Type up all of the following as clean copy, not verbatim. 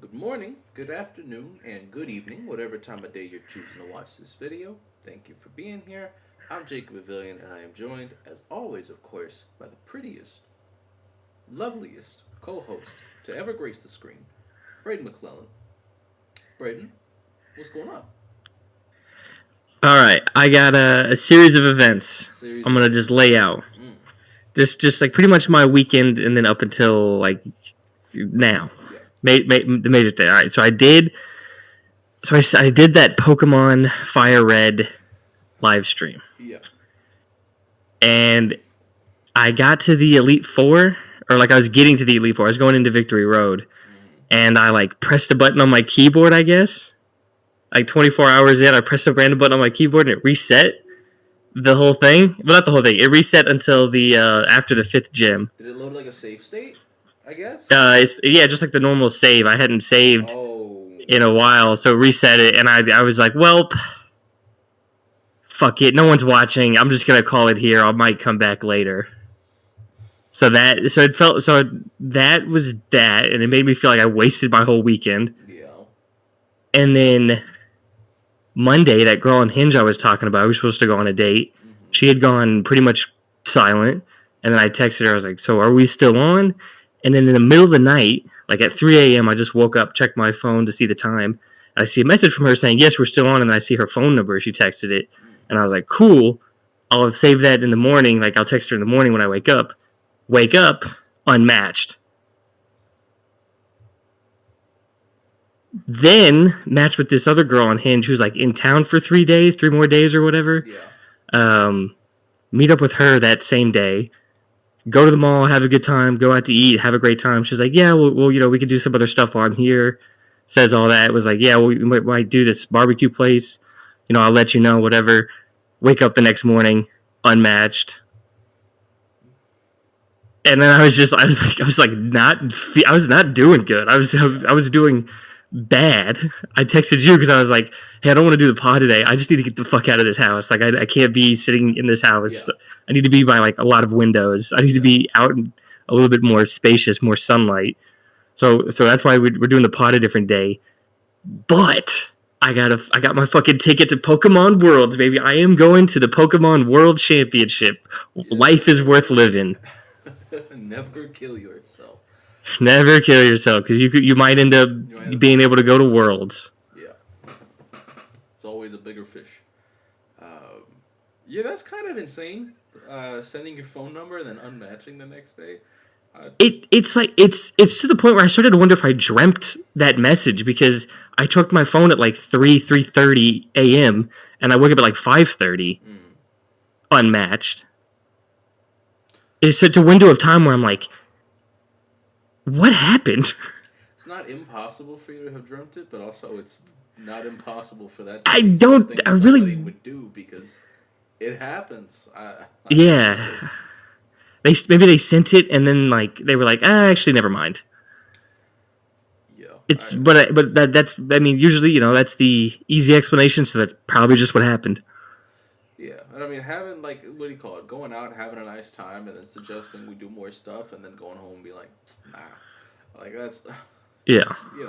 Good morning, good afternoon, and good evening, whatever time of day you're choosing to watch this video. Thank you for being here. I'm Jacob Avillion, and I am joined, as always, of course, by the prettiest, loveliest co-host to ever grace the screen, Brayden McClellan. Brayden, what's going on? All right, I got a series of events. Series I'm of gonna just lay out, mm, just like pretty much my weekend, and then up until like now, yeah, the major thing. All right, so I did that Pokemon Fire Red live stream, yeah, and I got to the Elite Four, or like I was getting to the Elite Four. I was going into Victory Road, mm, and I like pressed a button on my keyboard. I guess like 24 hours in, I pressed a random button on my keyboard, and it reset the whole thing. Well, not the whole thing. It reset until the after the fifth gym. Did it load like a save state? I guess. Yeah, just like the normal save. I hadn't saved Oh, in a while, so reset it, and I was like, well, fuck it. No one's watching. I'm just gonna call it here. I might come back later. So that was that, and it made me feel like I wasted my whole weekend. yeah. And then Monday, that girl on Hinge I was talking about, we were supposed to go on a date. Mm-hmm. She had gone pretty much silent. And then I texted her, I was like, so are we still on? And then in the middle of the night, like at 3 a.m., I just woke up, checked my phone to see the time. And I see a message from her saying, yes, we're still on. And then I see her phone number. She texted it. Mm. And I was like, cool. I'll save that in the morning. Like, I'll text her in the morning when I wake up. Wake up, unmatched. Then matched with this other girl on Hinge who's like in town for 3 days, 3 more days or whatever. Yeah. Um, Meet up with her that same day. Go to the mall, have a good time, go out to eat, have a great time. She's like, yeah, well, we could do some other stuff while I'm here. Says all that. Was like, yeah, we might do this barbecue place. I'll let you know, whatever. Wake up the next morning, unmatched. And then I was not doing good. I was doing bad. I texted you because I was like, hey, I don't want to do the pod today. I just need to get the fuck out of this house. Like, I can't be sitting in this house. Yeah. I need to be by like a lot of windows. I need to be out in a little bit more spacious, more sunlight. So that's why we're doing the pod a different day. But I got my fucking ticket to Pokemon Worlds, baby. I am going to the Pokemon World Championship. Yes, Life is sir. worth living. Never kill yourself. Never kill yourself because you might end up You might being able to go to Worlds. Yeah, it's always a bigger fish. Um, yeah, that's kind of insane. Sending your phone number and then unmatching the next day. Uh, It's to the point where I started to wonder if I dreamt that message because I took my phone at like 3:30 a.m. and I woke up at like 5:30 mm, unmatched. It's such a window of time where I'm like, what happened? it's not impossible for you to have dreamt it, but also it's not impossible for that to I be don't. I something somebody really. would do because it happens. I don't get it. Yeah. Maybe they sent it and then like they were like, actually, never mind. Yeah, It's but that's I mean usually that's the easy explanation. So that's probably just what happened. yeah, and I mean having like what do you call it? Going out, having a nice time, and then suggesting we do more stuff, and then going home and be like, nah, like that's Yeah.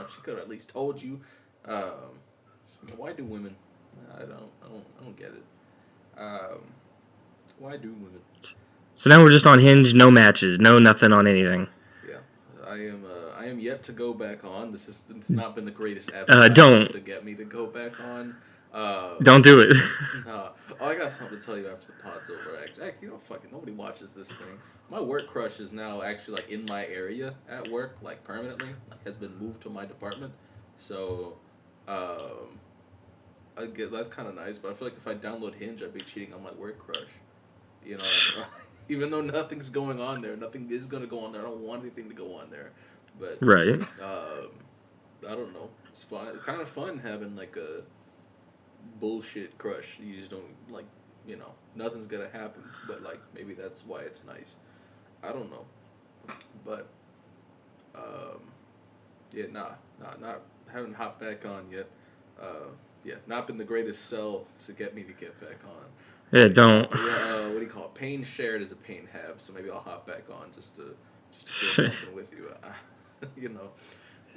she could have at least told you. Um, why do women? I don't get it. Um, why do women? So now we're just on Hinge, no matches, no nothing on anything. Yeah, I am yet to go back on. It's not been the greatest advertisement Don't to get me to go back on. don't do it. Nah. Oh, I got something to tell you after the pod's over. Actually, fucking nobody watches this thing. My work crush is now actually like in my area at work, like permanently, like has been moved to my department. So, um, I get that's kind of nice. But I feel like if I download Hinge, I'd be cheating on my work crush. You know, even though nothing's going on there, nothing is gonna go on there. I don't want anything to go on there, but Right. um, I don't know. It's fun. It's kind of fun having like a bullshit crush. You just don't like, nothing's gonna happen. But like maybe that's why it's nice. I don't know, but um, yeah, not haven't hopped back on yet. Yeah, not been the greatest sell to get me to get back on. Yeah, But don't. what do you call it? Pain shared is a pain have. So maybe I'll hop back on just to share something with you. You know,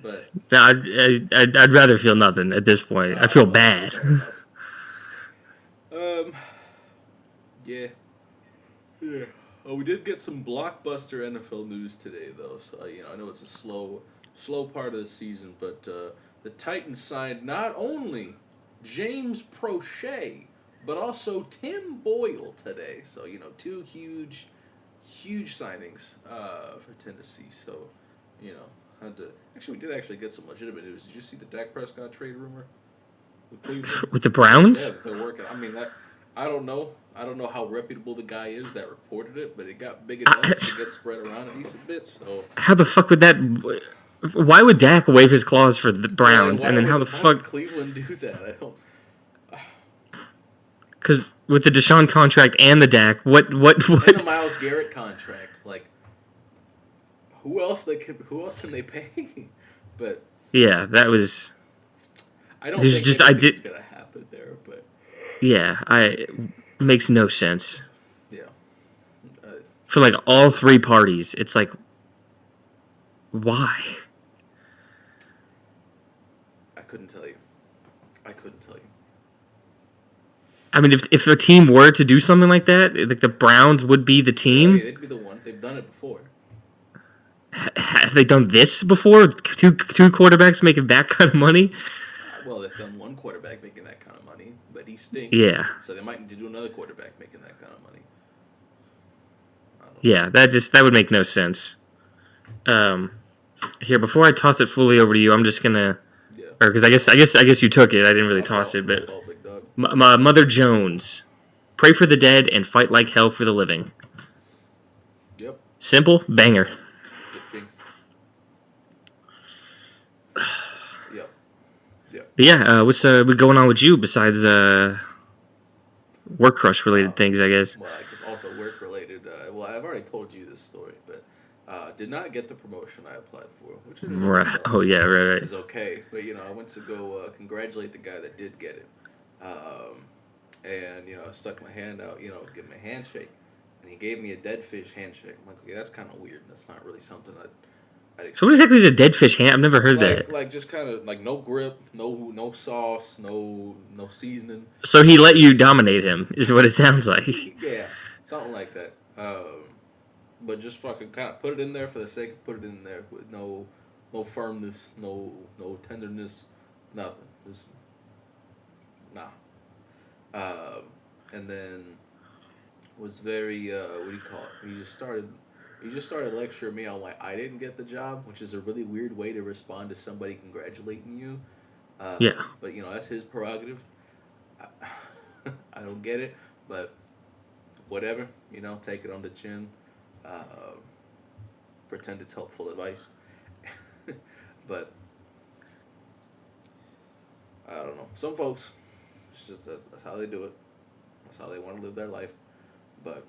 But No, I'd rather feel nothing at this point. I feel well, bad. fair enough. Um, yeah, yeah. Oh, we did get some blockbuster NFL news today, though. So I know it's a slow part of the season, but the Titans signed not only James Prochet but also Tim Boyle today. So two huge signings for Tennessee. So you know, we did actually get some legitimate news. Did you see the Dak Prescott trade rumor with Cleveland? With the Yeah, Browns? that they're working. I mean that. I don't know. I don't know how reputable the guy is that reported it, but it got big enough to get spread around a decent bit. So How the fuck would that? Why would Dak waive his clause for the yeah, like Browns, and then how the why would fuck? Cleveland do that? I don't. Because with the Deshaun contract and the Dak, what? And the Myles Garrett contract, like who else can they pay? But Yeah, that was. I don't There's think just I anything's did. gonna happen there. But Yeah, I makes no sense yeah, uh, for like all three parties. It's like, why? I couldn't tell you. I couldn't tell you. I mean, if a team were to do something like that, like the Browns would be the Yeah, team. they'd be the one. They've done it before. Have they done this before? Two quarterbacks making that kind of money? Well, they've done one quarterback making that kind of money, but he stinks. Yeah, So they might need to do another quarterback making that kind of money. I don't know. yeah. That would make no sense. Here, before I toss it fully over to you, I'm just gonna, Yeah. or because I guess you took it. I didn't really toss it, My but fault, big dog. my Mother Jones, pray for the dead and fight like hell for the living. Yep. Simple banger. Just jinx. Yep. Yep. But yeah, what's going on with you besides work crush related things? I guess. Well, I guess also work related. Well, I've already told you this story, but did not get the promotion I applied for, which in Right. itself Oh yeah, right. is okay. But I went to go congratulate the guy that did get it, and I stuck my hand out, give him a handshake, and he gave me a dead fish handshake. I'm like, okay, that's kind of weird. That's not really something I'd So what exactly is a dead fish hand? I've never heard that. like just kind of like no grip, no sauce, no seasoning. So he let you dominate him, is what it sounds like. Yeah, something like that. But just fucking kind of put it in there for the sake of put it in there with no firmness, no tenderness, nothing. Just nah. And then was very what do you call it? He just started lecturing me on why I didn't get the job, which is a really weird way to respond to somebody congratulating you. Yeah. But that's his prerogative. I, I don't get it, but whatever. Take it on the chin. Pretend it's helpful advice. But I don't know. Some folks, it's just that's how they do it. That's how they want to live their life. But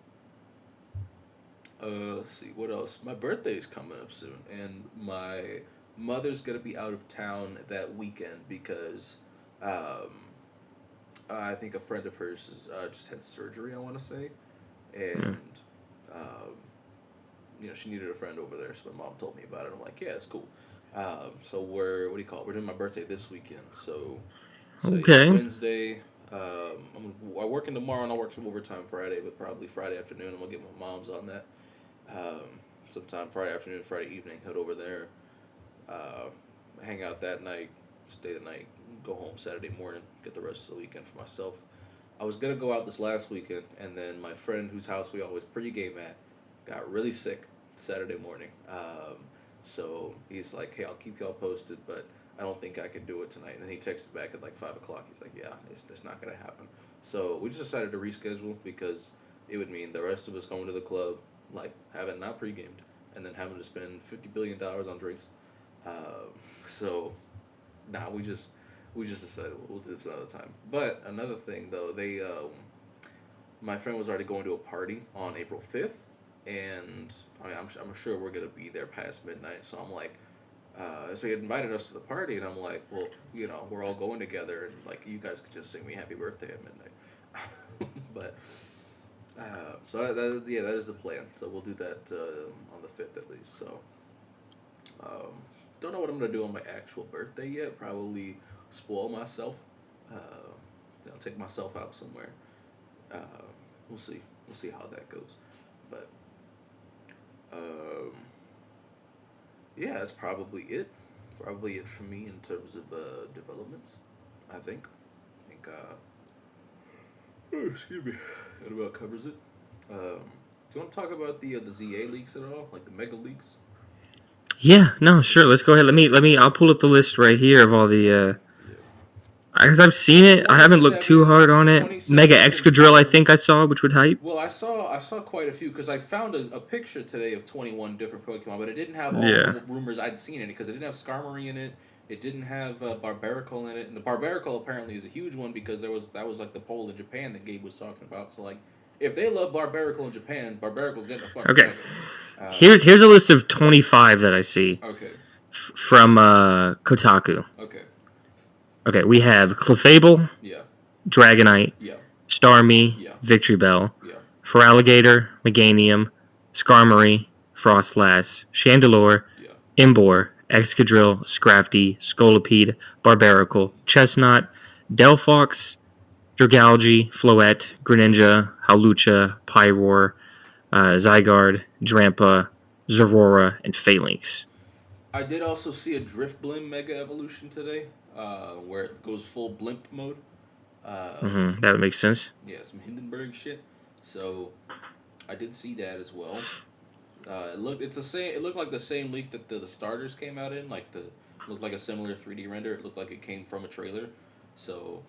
let's see what else. My birthday's coming up soon, and my mother's gonna be out of town that weekend because I think a friend of hers just had surgery. I want to say, and um, she needed a friend over there, so my mom told me about it. I'm like, yeah, it's cool. So we're we're doing my birthday this weekend. So Okay. Wednesday. I'm working tomorrow and I'll work some overtime Friday, but probably Friday afternoon I'm gonna get my mom's on that. Sometime Friday afternoon, Friday evening, head over there, uh, hang out that night, stay the night, go home Saturday morning, get the rest of the weekend for myself. I was gonna go out this last weekend, and then my friend whose house we always pregame at got really sick Saturday morning. So he's like, "Hey, I'll keep y'all posted, but I don't think I can do it tonight." And then he texted back at like 5 o'clock. He's like, "Yeah, it's not gonna happen." So we just decided to reschedule because it would mean the rest of us going to the club, like having not pre-gamed, and then having to spend $50 billion on drinks. So, nah, we just decided we'll do this another time. But another thing though, my friend was already going to a party on April 5th, and I'm sure we're gonna be there past midnight. So I'm like, so he had invited us to the party, and I'm like, well, we're all going together, and like you guys could just sing me happy birthday at midnight. But so that is the plan. So we'll do that on the 5th at least. So don't know what I'm gonna do on my actual birthday yet. Probably spoil myself. Take myself out somewhere. Uh, we'll see. We'll see how that goes. But um, yeah, that's probably it. Probably it for me in terms of developments. I think. I think. Oh, excuse me. That about covers it. Do you want to talk about the ZA leaks at all, like the mega leaks? Yeah, no, sure. Let's go ahead. Let me. I'll pull up the list right here of all the. Yeah. Because I've seen it. I haven't looked too hard on it. Mega 27 Excadrill, I confirmed. think I saw, which would hype. Well, I saw quite a few because I found a picture today of 21 different Pokemon, but it didn't have all Yeah. the rumors I'd seen in it because it didn't have Skarmory in it. It didn't have Barbaracle in it, and the Barbaracle apparently is a huge one because that was like the poll in Japan that Gabe was talking about. So like, if they love Barbaracle in Japan, Barbaracle's getting a fucking Okay. mega. Here's a list of 25 that I see Okay. from Kotaku. Okay. Okay, we have Clefable, Yeah. Dragonite, Yeah. Starmie, Yeah. Victory Bell, Yeah. Feraligatr, Meganium, Skarmory, Frostlass, Chandelure, Yeah. Emboar, Excadrill, Scrafty, Scolipede, Barbaracle, Chestnut, Delphox, Dragalge, Floette, Greninja, Hawlucha, Pyroar, Zygarde, Drampa, Zorora, and Phalanx. I did also see a Drifblim Mega Evolution today, where it goes full blimp mode. That would make sense. Yeah, some Hindenburg shit. So I did see that as well. It's the same. It looked like the same leak that the starters came out in. Looked like a similar 3D render. It looked like it came from a trailer. So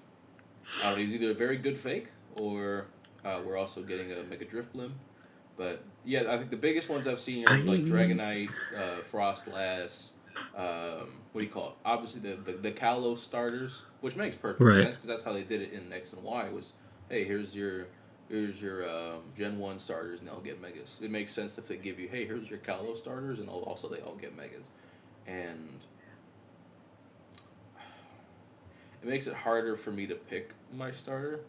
it was either a very good fake or we're also getting a Mega Drifblim. But yeah, I think the biggest ones I've seen are like Dragonite, Frostlass. What do you call it? Obviously the Kalos starters, which makes perfect sense because that's how they did it in X and Y. Was hey, here's your Gen 1 starters and they'll get megas. It makes sense if they give you, hey, here's your Kalos starters and also they all get megas. And it makes it harder for me to pick my starter,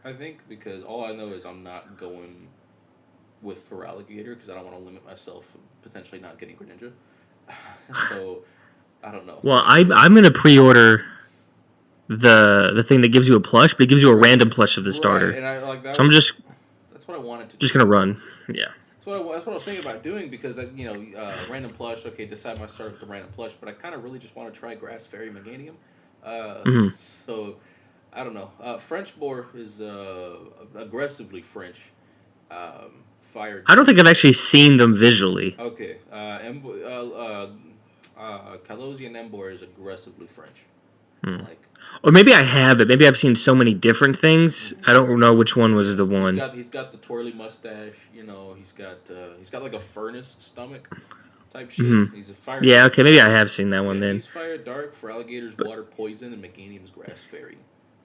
I think, because all I know is I'm not going with Feraligatr because I don't want to limit myself from potentially not getting Greninja. So, I don't know. Well, I'm gonna pre-order the thing that gives you a plush, but it gives you a random plush of the starter. Right, and I like that. So I'm just that's what I wanted to. Just gonna run. Yeah. That's what I was thinking about doing because random plush. Okay, decide my starter with the random plush, but I kind of really just want to try Grass Fairy Meganium. So I don't know. French Boar is aggressively French. Fire. I don't think I've actually seen them visually. Okay. Kalosian Embor is aggressively French. Like, or maybe I have it. Maybe I've seen so many different things. I don't know which one was the one. He's got the twirly mustache. You know, he's got like a furnace stomach type shit. He's a fire. Yeah. Okay. Maybe I have seen that one then. He's fire dark. Feraligatr's water poison, and Meganium's grass fairy,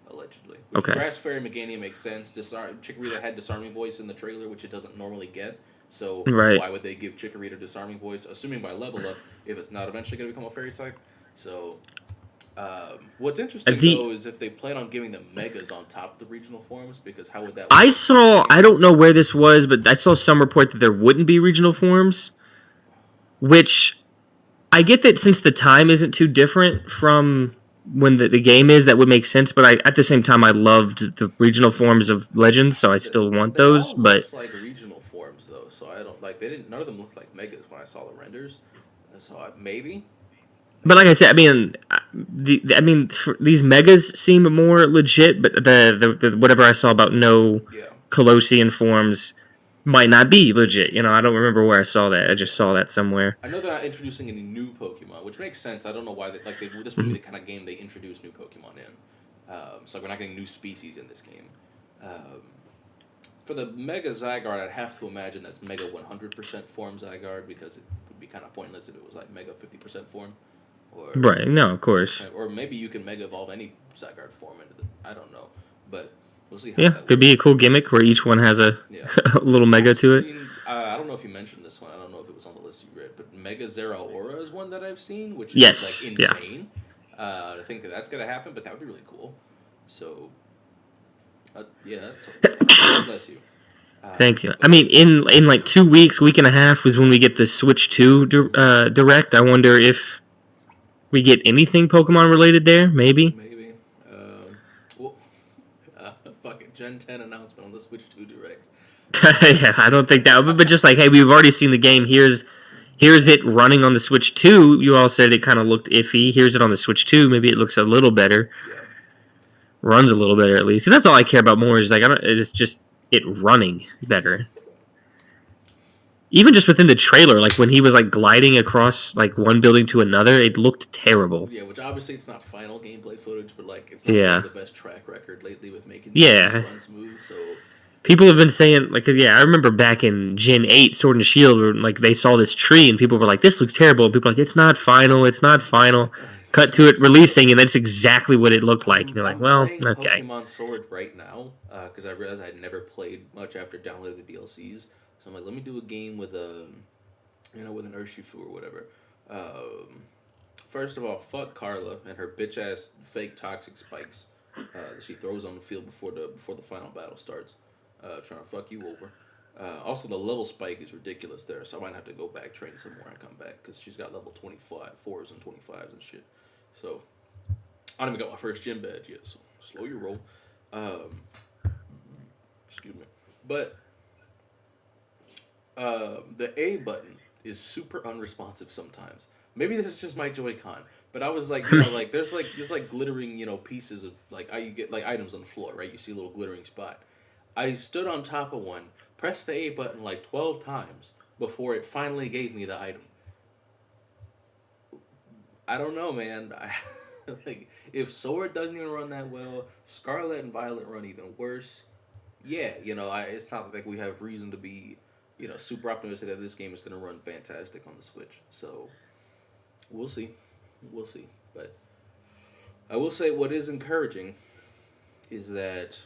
allegedly. Which Grass Fairy Meganium makes sense. Chikorita had disarming voice in the trailer, which it doesn't normally get. So why would they give Chikorita disarming voice? Assuming by level up, if it's not eventually going to become a fairy type. So, what's interesting though is if they plan on giving them megas on top of the regional forms, because how would that work? I don't know where this was, but I saw some report that there wouldn't be regional forms, which I get that since the time isn't too different from when the game is, that would make sense. But at the same time, I loved the regional forms of Legends, so I still want those. All but like regional forms though, so I don't like. They didn't. None of them looked like megas when I saw the renders. So maybe. But like I said, these megas seem more legit. But the whatever I saw about no Colossian forms might not be legit. You know, I don't remember where I saw that. I just saw that somewhere. I know they're not introducing any new Pokemon, which makes sense. I don't know why this would be the kind of game they introduce new Pokemon in. So we're not getting new species in this game. For the Mega Zygarde, I'd have to imagine that's Mega 100% form Zygarde because it would be kind of pointless if it was like Mega 50% form. Right, no, of course. Or maybe you can Mega Evolve any Zygarde form into I don't know. But we'll see how that could be a cool gimmick where each one has a, a little Mega to it. I don't know if you mentioned this one. I don't know if it was on the list you read. But Mega Zeraora is one that I've seen, which is like insane. To think that's going to happen, but that would be really cool. So, that's totally fine. God bless you. Thank you. I mean, in like 2 weeks, week and a half was when we get the Switch 2 direct. I wonder if we get anything Pokemon related there, maybe. Maybe. Well, fucking Gen 10 announcement on the Switch 2 Direct. Yeah, I don't think that, but just like, hey, we've already seen the game. Here's it running on the Switch 2. You all said it kind of looked iffy. Here's it on the Switch 2. Maybe it looks a little better. Yeah. Runs a little better at least. Because that's all I care about more is like it's just it running better. Even just within the trailer, like when he was like gliding across like one building to another, it looked terrible. Yeah, which obviously it's not final gameplay footage, but like it's not the best track record lately with making these run smooth. So people have been saying like, yeah, I remember back in Gen 8 Sword and Shield, where like they saw this tree and people were like, this looks terrible. And people were like, it's not final. Cut to it releasing, and that's exactly what it looked like. And you're like, well, okay. Pokemon Sword right now because I realized I'd never played much after downloading the DLCs. So I'm like, let me do a game with with an Urshifu or whatever. First of all, fuck Carla and her bitch ass fake toxic spikes that she throws on the field before the final battle starts, trying to fuck you over. Also, the level spike is ridiculous there, so I might have to go back train some more and come back because she's got level 4s and 25s and shit. So I don't even got my first gym badge yet, so slow your roll. Excuse me, but. The A button is super unresponsive sometimes. Maybe this is just my Joy-Con, but I was like, like there's glittering, pieces of like you get like items on the floor, right? You see a little glittering spot. I stood on top of one, pressed the A button like 12 times before it finally gave me the item. I don't know, man. Like if Sword doesn't even run that well, Scarlet and Violet run even worse. Yeah, it's not like we have reason to be super optimistic that this game is going to run fantastic on the Switch. So, we'll see. But I will say what is encouraging is that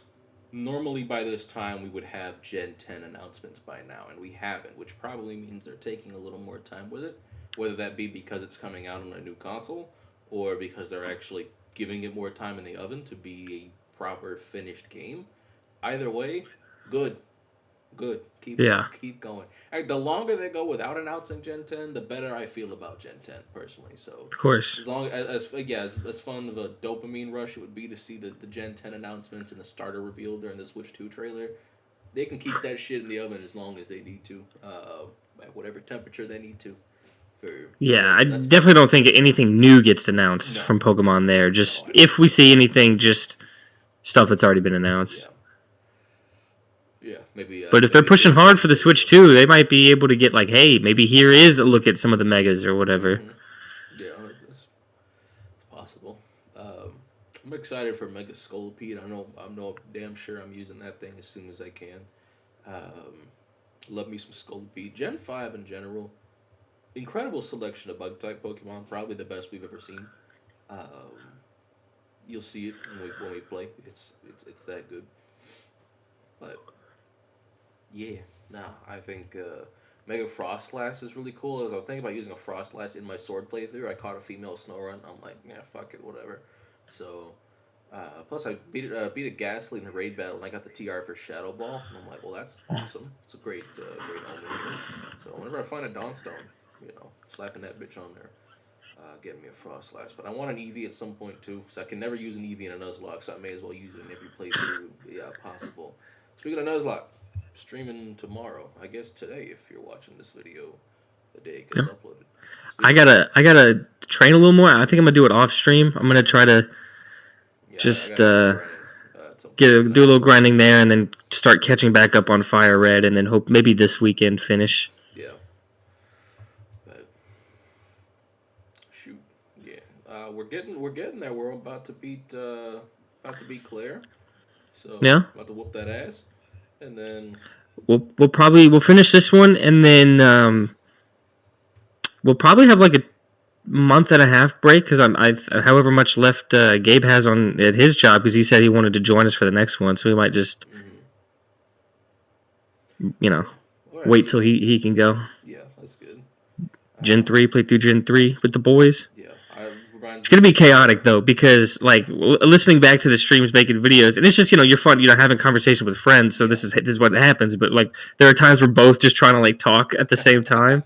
normally by this time we would have Gen 10 announcements by now, and we haven't, which probably means they're taking a little more time with it, whether that be because it's coming out on a new console or because they're actually giving it more time in the oven to be a proper finished game. Either way, good. Keep going. The longer they go without announcing Gen 10, the better I feel about Gen 10 personally. So of course, as long as fun of a dopamine rush it would be to see the Gen 10 announcements and the starter reveal during the Switch 2 trailer, they can keep that shit in the oven as long as they need to, at whatever temperature they need to. I definitely don't think anything new gets announced from Pokemon there. Just if we see anything, just stuff that's already been announced. Yeah, maybe. But if they're pushing hard for the Switch 2, they might be able to get like, hey, maybe here is a look at some of the megas or whatever. Mm-hmm. Yeah, it's possible. I'm excited for Mega Scolipede. I'm damn sure I'm using that thing as soon as I can. Love me some Scolipede. Gen 5 in general, incredible selection of bug type Pokemon. Probably the best we've ever seen. You'll see it when we play. It's that good. But yeah, I think Mega Frostlass is really cool. As I was thinking about using a Frostlass in my Sword playthrough, I caught a female Snorunt. I'm like, yeah, fuck it, whatever. So, plus I beat a Ghastly in a raid battle, and I got the TR for Shadow Ball. And I'm like, well, that's awesome. It's a great omen here. So whenever I find a Dawnstone, slapping that bitch on there, getting me a Frostlass. But I want an Eevee at some point too, so I can never use an Eevee in a Nuzlocke, so I may as well use it in every playthrough possible. Speaking of Nuzlocke, streaming tomorrow. I guess today, if you're watching this video, the day it gets uploaded. I gotta train a little more. I think I'm gonna do it off stream. I'm gonna try to do a little grinding there, and then start catching back up on Fire Red, and then hope maybe this weekend finish. Yeah. But shoot, yeah. We're getting there. We're about to beat Claire. So about to whoop that ass. And then we'll finish this one, and then we'll probably have like a month and a half break because however much left Gabe has at his job, because he said he wanted to join us for the next one, so we might just wait till he can go. Yeah, that's good. Gen 3, play through Gen 3 with the boys. Yeah, It's gonna be chaotic though, because like listening back to the streams, making videos, and it's just you're fun, having conversation with friends. So this is what happens. But like there are times where both just trying to like talk at the same time,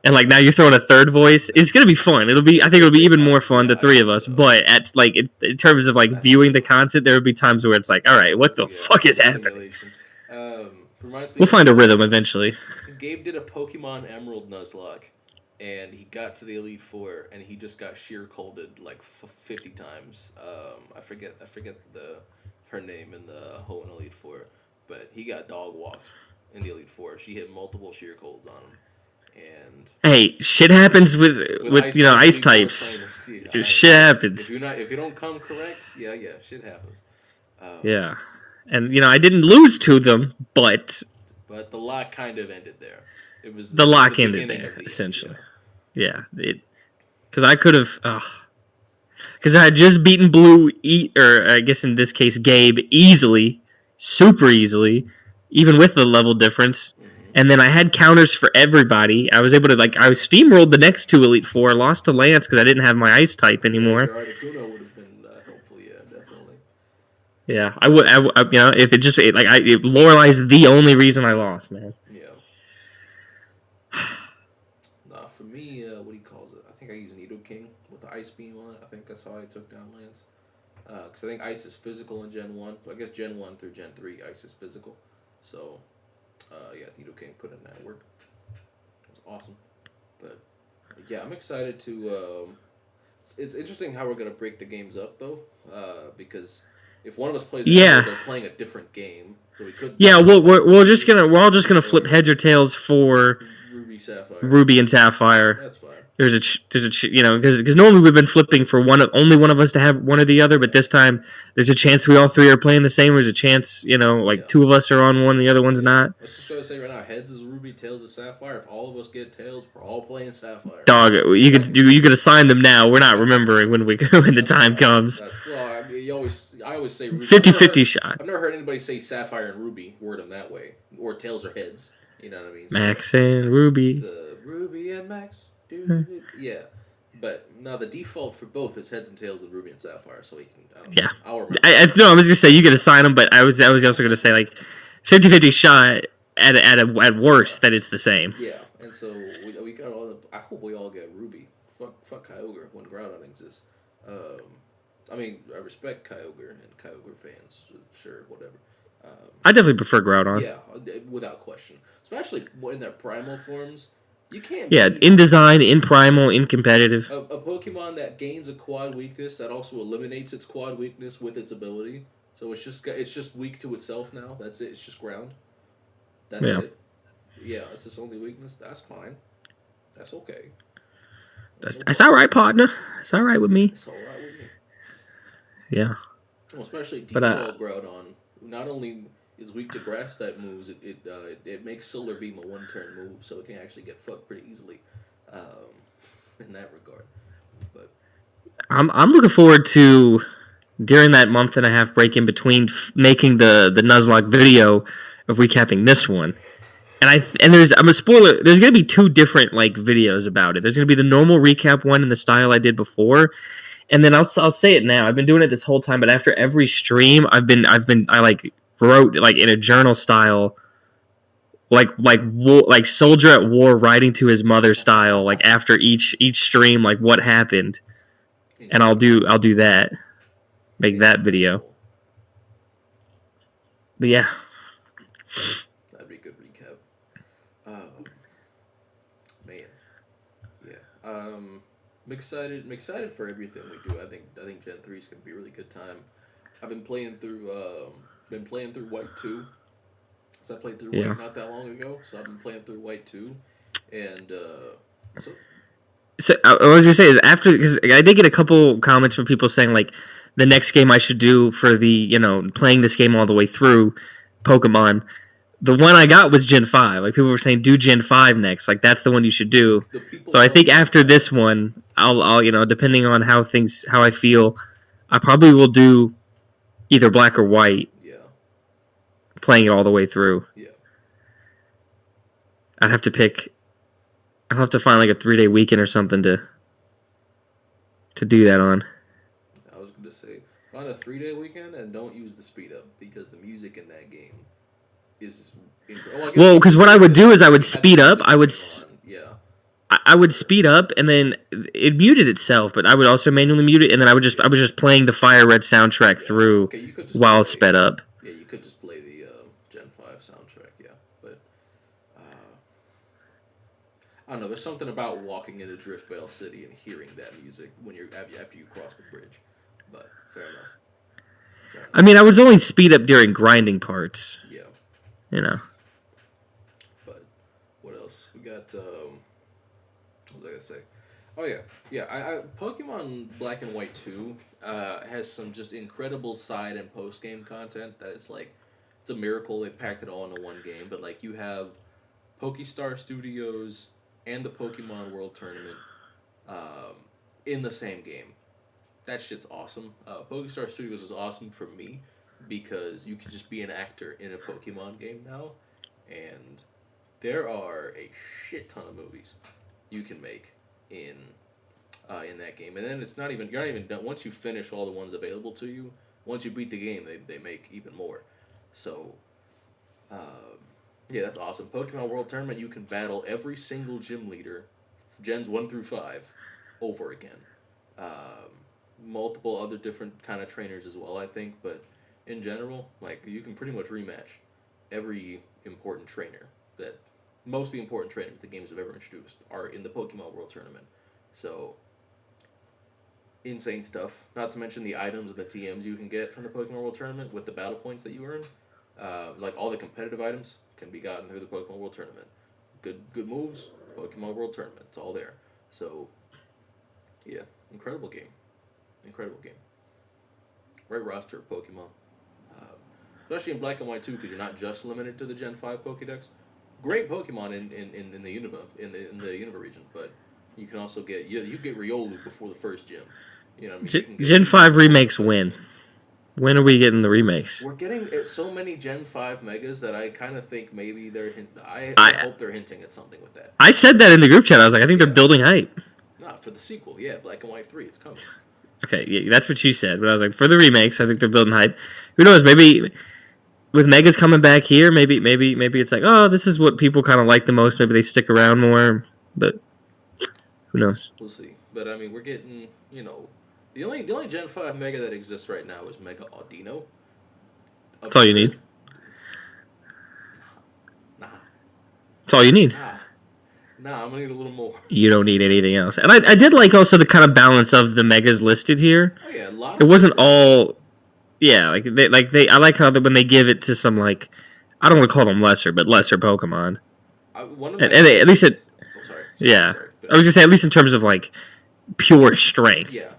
and like now you're throwing a third voice. It's gonna be fun. I think it'll be even more fun, the three of us. But at like in terms of like viewing the content, there will be times where it's like, all right, what the fuck is happening? We'll find a rhythm eventually. Gabe did a Pokemon Emerald Nuzlocke, and he got to the Elite Four, and he just got sheer colded like 50 times. I forget her name in the Hoenn Elite Four, but he got dog walked in the Elite Four. She hit multiple sheer colds on him, and hey, shit happens with ice types. Shit happens. If you don't come correct, yeah, shit happens. Yeah, and I didn't lose to them, but the lock kind of ended there. It was the lock ended there essentially. Yeah, because I could have, because I had just beaten Blue, or I guess in this case Gabe, easily, super easily, even with the level difference. And then I had counters for everybody. I was able to I steamrolled the next two Elite Four, lost to Lance because I didn't have my ice type anymore. Your Articuno would have been helpful, yeah, definitely. Yeah, I would. If it Lorelei's the only reason I lost, man. Yeah. Nah, for me, what he calls it, I think I use Nidoking with the Ice Beam on it. I think that's how I took down Lance. Because I think Ice is physical in Gen 1. I guess Gen 1 through Gen 3, Ice is physical. So, Nidoking put in that work. It was awesome. But, yeah, I'm excited to... It's interesting how we're going to break the games up, though. Because... If one of us plays, they're playing a different game. So we could. Yeah, we're all just gonna flip heads or tails for Ruby and Sapphire. That's fine. There's because normally we've been flipping for only one of us to have one or the other, but this time there's a chance we all three are playing the same. There's a chance two of us are on one, and the other one's not. Let's just go say right now, heads is Ruby, tails is Sapphire. If all of us get tails, we're all playing Sapphire. Dog, you could assign them now. We're not remembering when the time comes. I always say Ruby. 50-50 shot. I've never heard anybody say Sapphire and Ruby, word them that way. Or tails or heads. You know what I mean? Max and Ruby. The Ruby and Max. Yeah. But now the default for both is heads and tails with Ruby and Sapphire, so we can... I'll remember. I was going to say you could assign them, but I was also going to say 50-50 shot at worst that it's the same. Yeah, and so we got all... I hope we all get Ruby. Fuck Kyogre when Groudon exists. I mean, I respect Kyogre and Kyogre fans. Sure, whatever. I definitely prefer Groudon. Yeah, without question. Especially in their primal forms. You can't. Yeah, in design, in primal, in competitive. A Pokemon that gains a quad weakness that also eliminates its quad weakness with its ability. So it's just weak to itself now. That's it. It's just ground. That's it. Yeah, it's its only weakness. That's fine. That's okay. That's all right, partner. It's all right with me. It's all right with me. Yeah. Well, especially default Groudon. Not only is weak to grass type moves, it makes Solar Beam a 1-turn move, so it can actually get fucked pretty easily in that regard. But I'm looking forward to during that month and a half break in between making the Nuzlocke video of recapping this one. And I'm a spoiler. There's gonna be two different videos about it. There's gonna be the normal recap one in the style I did before. And then I'll say it now. I've been doing it this whole time, but after every stream, I wrote in a journal style, like soldier at war writing to his mother style, after each stream, what happened, and I'll do that, make that video. But yeah, that'd be a good recap. Man, yeah. I'm excited for everything we do. I think Gen 3 is gonna be a really good time. I've been playing through White 2. So I played through White not that long ago. So I've been playing through White 2, and So I was gonna say is after, because I did get a couple comments from people saying the next game I should do for the playing this game all the way through Pokemon. The one I got was Gen 5. People were saying do Gen 5 next. That's the one you should do. So I think after this one, I'll depending on how I feel, I probably will do either Black or White. Yeah. Playing it all the way through. Yeah. I'll have to find a 3-day weekend or something to to do that on. I was going to say, find a 3-day weekend and don't use the speed up because the music in that game is incredible. Well, because what I would do is I would speed up. Yeah. I would speed up, and then it muted itself, but I would also manually mute it, and then I was just playing the Fire Red soundtrack through while sped up. Yeah, you could just play the Gen 5 soundtrack, yeah. But, I don't know, there's something about walking into Driftvale City and hearing that music when after you cross the bridge. But, fair enough. I mean, I would only speed up during grinding parts. Yeah. You know. But, what else? We got, what was I gonna say? Oh yeah. I Pokemon Black and White 2 has some just incredible side and post game content that it's like it's a miracle they packed it all into one game. But like you have Pokestar Studios and the Pokemon World Tournament in the same game. That shit's awesome. Pokestar Studios is awesome for me because you can just be an actor in a Pokemon game now, and there are a shit ton of movies you can make in that game, and then you're not even done once you finish all the ones available to you. Once you beat the game, they make even more. So, yeah, that's awesome. Pokemon World Tournament, you can battle every single gym leader, gens 1 through 5, over again. Multiple other different kind of trainers as well, I think, but in general, like you can pretty much rematch every important trainer that. Most of the important trainers the games have ever introduced are in the Pokemon World Tournament. So, insane stuff. Not to mention the items and the TMs you can get from the Pokemon World Tournament with the battle points that you earn. Like all the competitive items can be gotten through the Pokemon World Tournament. Good moves, Pokemon World Tournament. It's all there. So, yeah, incredible game. Right roster of Pokemon. Especially in Black and White too, because you're not just limited to the Gen 5 Pokédex. Great Pokemon in the Unova Unova region, but you can also get you get Riolu before the first gym. You know what I mean? Gen 5 remakes when? When are we getting the remakes? We're getting so many Gen 5 Megas that I kind of think maybe they're I hope they're hinting at something with that. I said that in the group chat. I was like, I think they're building hype. Not for the sequel, yeah. Black and White 3, it's coming. Okay, yeah, that's what you said. But I was like, for the remakes, I think they're building hype. Who knows? Maybe with Megas coming back here, maybe it's like, oh, this is what people kind of like the most. Maybe they stick around more, but who knows? We'll see. But I mean, we're getting, the only Gen 5 Mega that exists right now is Mega Audino. That's all you need. Nah. That's all you need. Nah, I'm gonna need a little more. You don't need anything else. And I did like also the kind of balance of the Megas listed here. Oh yeah, a lot. It wasn't all. Yeah, I like how when they give it to some like, I don't want to call them lesser Pokemon. At least it. Oh, sorry. Yeah, I was just saying at least in terms of like pure strength. Yeah.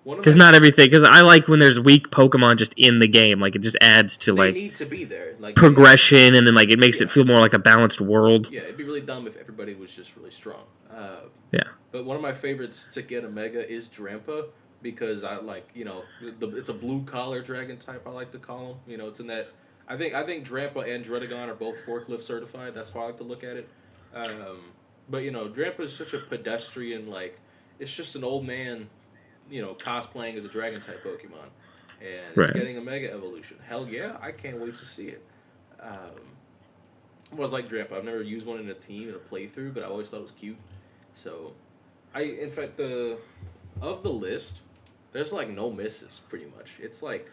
Because not everything. Because I like when there's weak Pokemon just in the game. Like it just adds to they like need to be there. Like progression, and then like it makes it feel more like a balanced world. Yeah, it'd be really dumb if everybody was just really strong. Yeah. But one of my favorites to get a Mega is Drampa. Because I like, it's a blue collar dragon type. I like to call him. It's in that. I think Drampa and Dredagon are both forklift certified. That's how I like to look at it. But Drampa is such a pedestrian. Like, it's just an old man, cosplaying as a dragon type Pokemon, and it's getting a Mega evolution. Hell yeah, I can't wait to see it. I was like Drampa. I've never used one in a team in a playthrough, but I always thought it was cute. So, in fact, of the list. There's like no misses, pretty much. It's like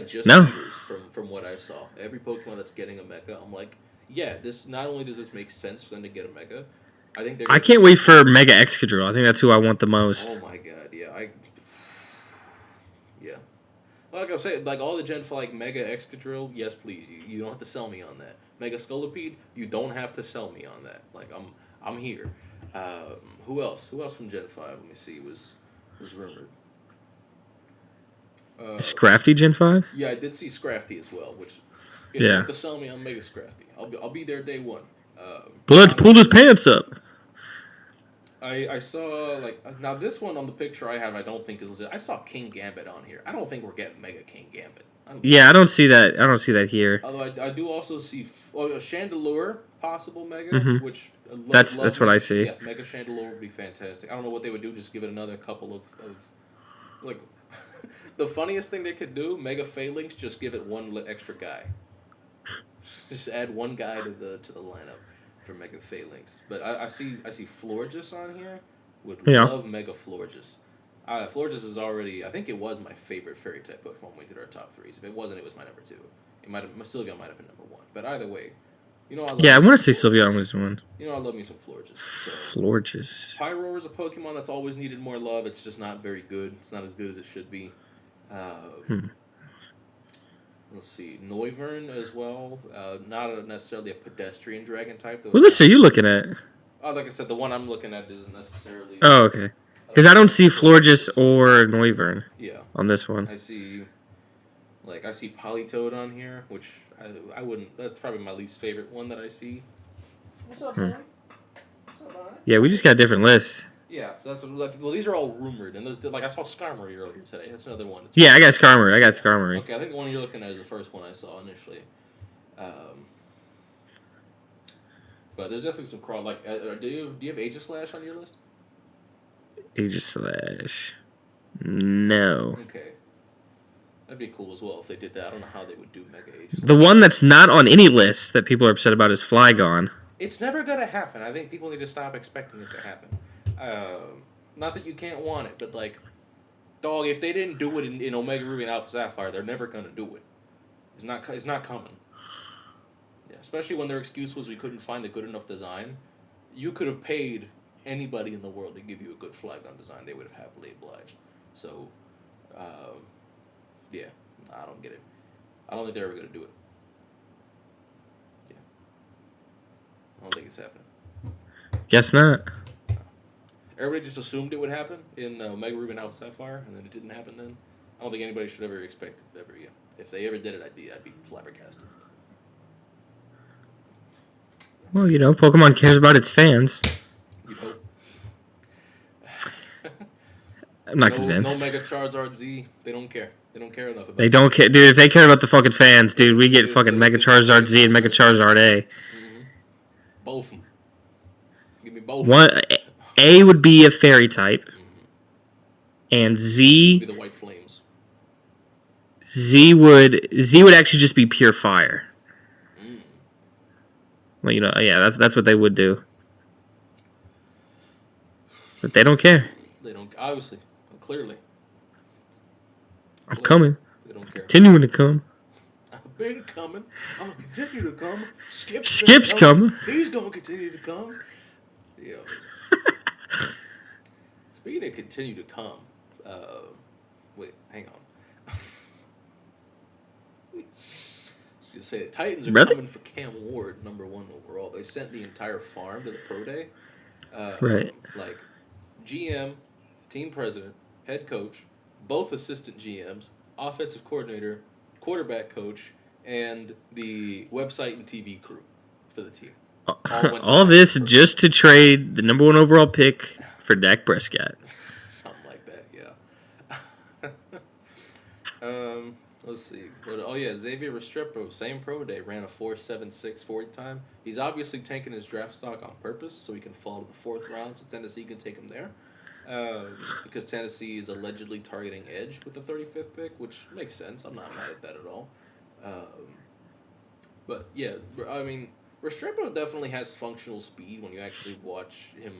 just leaders from what I saw. Every Pokemon that's getting a Mega, I'm like, yeah. This not only does this make sense for them to get a Mega, I think I can't wait for Mega Excadrill. I think that's who I want the most. Oh my god, yeah, yeah. Like I was saying, like all the Gen 5 Mega Excadrill, yes please. You don't have to sell me on that. Mega Scolipede, you don't have to sell me on that. Like I'm here. Who else? Who else from Gen 5? Let me see. Was rumored. Scrafty Gen 5? Yeah, I did see Scrafty as well, which you don't have to sell me on Mega Scrafty. I'll be there day one. Blood's pulled his pants up. I saw now this one on the picture I have I don't think is legit. I saw King Gambit on here. I don't think we're getting Mega King Gambit. I don't see that. I don't see that here. Although I do also see a Chandelure possible Mega, which That's what I see. Yeah, Mega Chandelure would be fantastic. I don't know what they would do. Just give it another couple of like. The funniest thing they could do, Mega Phalanx, just give it one extra guy. Just add one guy to the lineup for Mega Phalanx. But I see Florges on here. Would love Mega Florges. Florges is already. I think it was my favorite fairy type Pokemon when we did our top threes. If it wasn't, it was my number 2. Sylveon might have been number 1. But either way, I love. Yeah, I want to say Sylveon was one. I love me some Florges. So. Florges. Pyroar is a Pokemon that's always needed more love. It's just not very good. It's not as good as it should be. Let's see, Noivern as well. Not necessarily a pedestrian dragon type. What list are you looking at? Oh, like I said, the one I'm looking at isn't necessarily. Oh, okay. Because I don't see Florges or Noivern. Yeah. On this one, I see Politoed on here, which I wouldn't. That's probably my least favorite one that I see. What's up, man? What's up, man? Yeah, we just got different lists. Yeah, well, these are all rumored, and I saw Skarmory earlier today. That's another one. Yeah, I got Skarmory. Okay, I think the one you're looking at is the first one I saw initially. But there's definitely some crawl. Like, do you have Aegislash on your list? Aegislash. No. Okay. That'd be cool as well if they did that. I don't know how they would do Mega Aegislash. The one that's not on any list that people are upset about is Flygon. It's never gonna happen. I think people need to stop expecting it to happen. Not that you can't want it, but like, dog, if they didn't do it in Omega Ruby and Alpha Sapphire, they're never gonna do it. It's not coming. Yeah, especially when their excuse was we couldn't find a good enough design. You could have paid anybody in the world to give you a good Flygon design. They would have happily obliged. So, yeah, I don't get it. I don't think they're ever gonna do it. Yeah, I don't think it's happening. Guess not. Everybody just assumed it would happen in Omega Ruby and Alpha Sapphire, and then it didn't happen then. I don't think anybody should ever expect it ever again. If they ever did it, I'd be flabbergasted. Well, Pokemon cares about its fans. You hope. I'm not convinced. No Mega Charizard Z. They don't care. They don't care enough about it. They don't care. Dude, if they care about the fucking fans, dude, we get fucking Mega Charizard Z and Mega Charizard A. Mm-hmm. Both of them. Give me both. A would be a fairy type. Mm-hmm. And Z... Would be the White Flames. Z would actually just be pure fire. Well, yeah, that's what they would do. But they don't care. They don't, obviously, clearly. I'm coming. They don't care. Continuing to come. I've been coming. I'm going to continue to come. Skip's coming. He's going to continue to come. Yeah. Speaking of continue to come, wait, hang on. To say the Titans are coming for Cam Ward, number 1 overall. They sent the entire farm to the Pro Day. Right. Like, GM, team president, head coach, both assistant GMs, offensive coordinator, quarterback coach, and the website and TV crew for the team. All this just to trade the number 1 overall pick for Dak Prescott. Something like that, yeah. Let's see. Xavier Restrepo, same Pro Day, ran a 4.76 40 time. He's obviously tanking his draft stock on purpose so he can fall to the 4th round so Tennessee can take him there. Because Tennessee is allegedly targeting edge with the 35th pick, which makes sense. I'm not mad at that at all. But, yeah, I mean, Restrepo definitely has functional speed when you actually watch him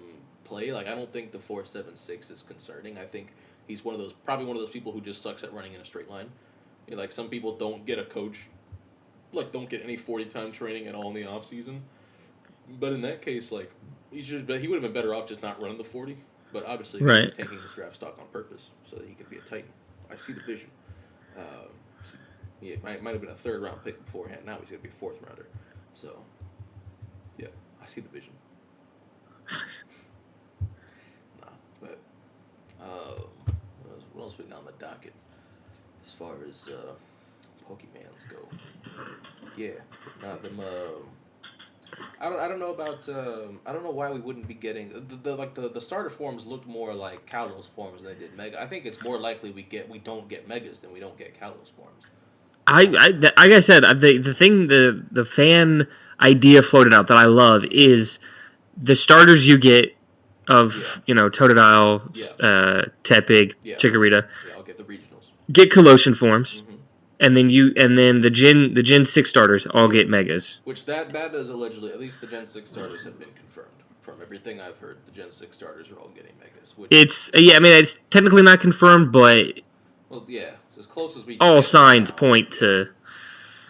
play. Like, I don't think the 4.76 is concerning. I think he's probably one of those people who just sucks at running in a straight line. Like, some people don't get a coach, like, don't get any 40-time training at all in the off-season. But in that case, like, he would have been better off just not running the 40. But obviously, he's taking his draft stock on purpose so that he can be a Titan. I see the vision. It might have been a 3rd-round pick beforehand. Now he's going to be a 4th-rounder. So, yeah, I see the vision. What else we got on the docket? As far as Pokemans go, yeah, I don't know about I don't know why we wouldn't be getting the starter forms looked more like Kalos forms than they did Mega. I think it's more likely we don't get Megas than we don't get Kalos forms. Like I said, the thing the fan idea floated out that I love is the starters you get of Totodile, Tepig, Chikorita. Yeah, I'll get the regionals. Get Colossion forms, and then the Gen 6 starters all get megas. Which that is allegedly, at least the Gen 6 starters have been confirmed. From everything I've heard, the Gen 6 starters are all getting megas. Which, it's technically not confirmed, but as close as we can. All signs point to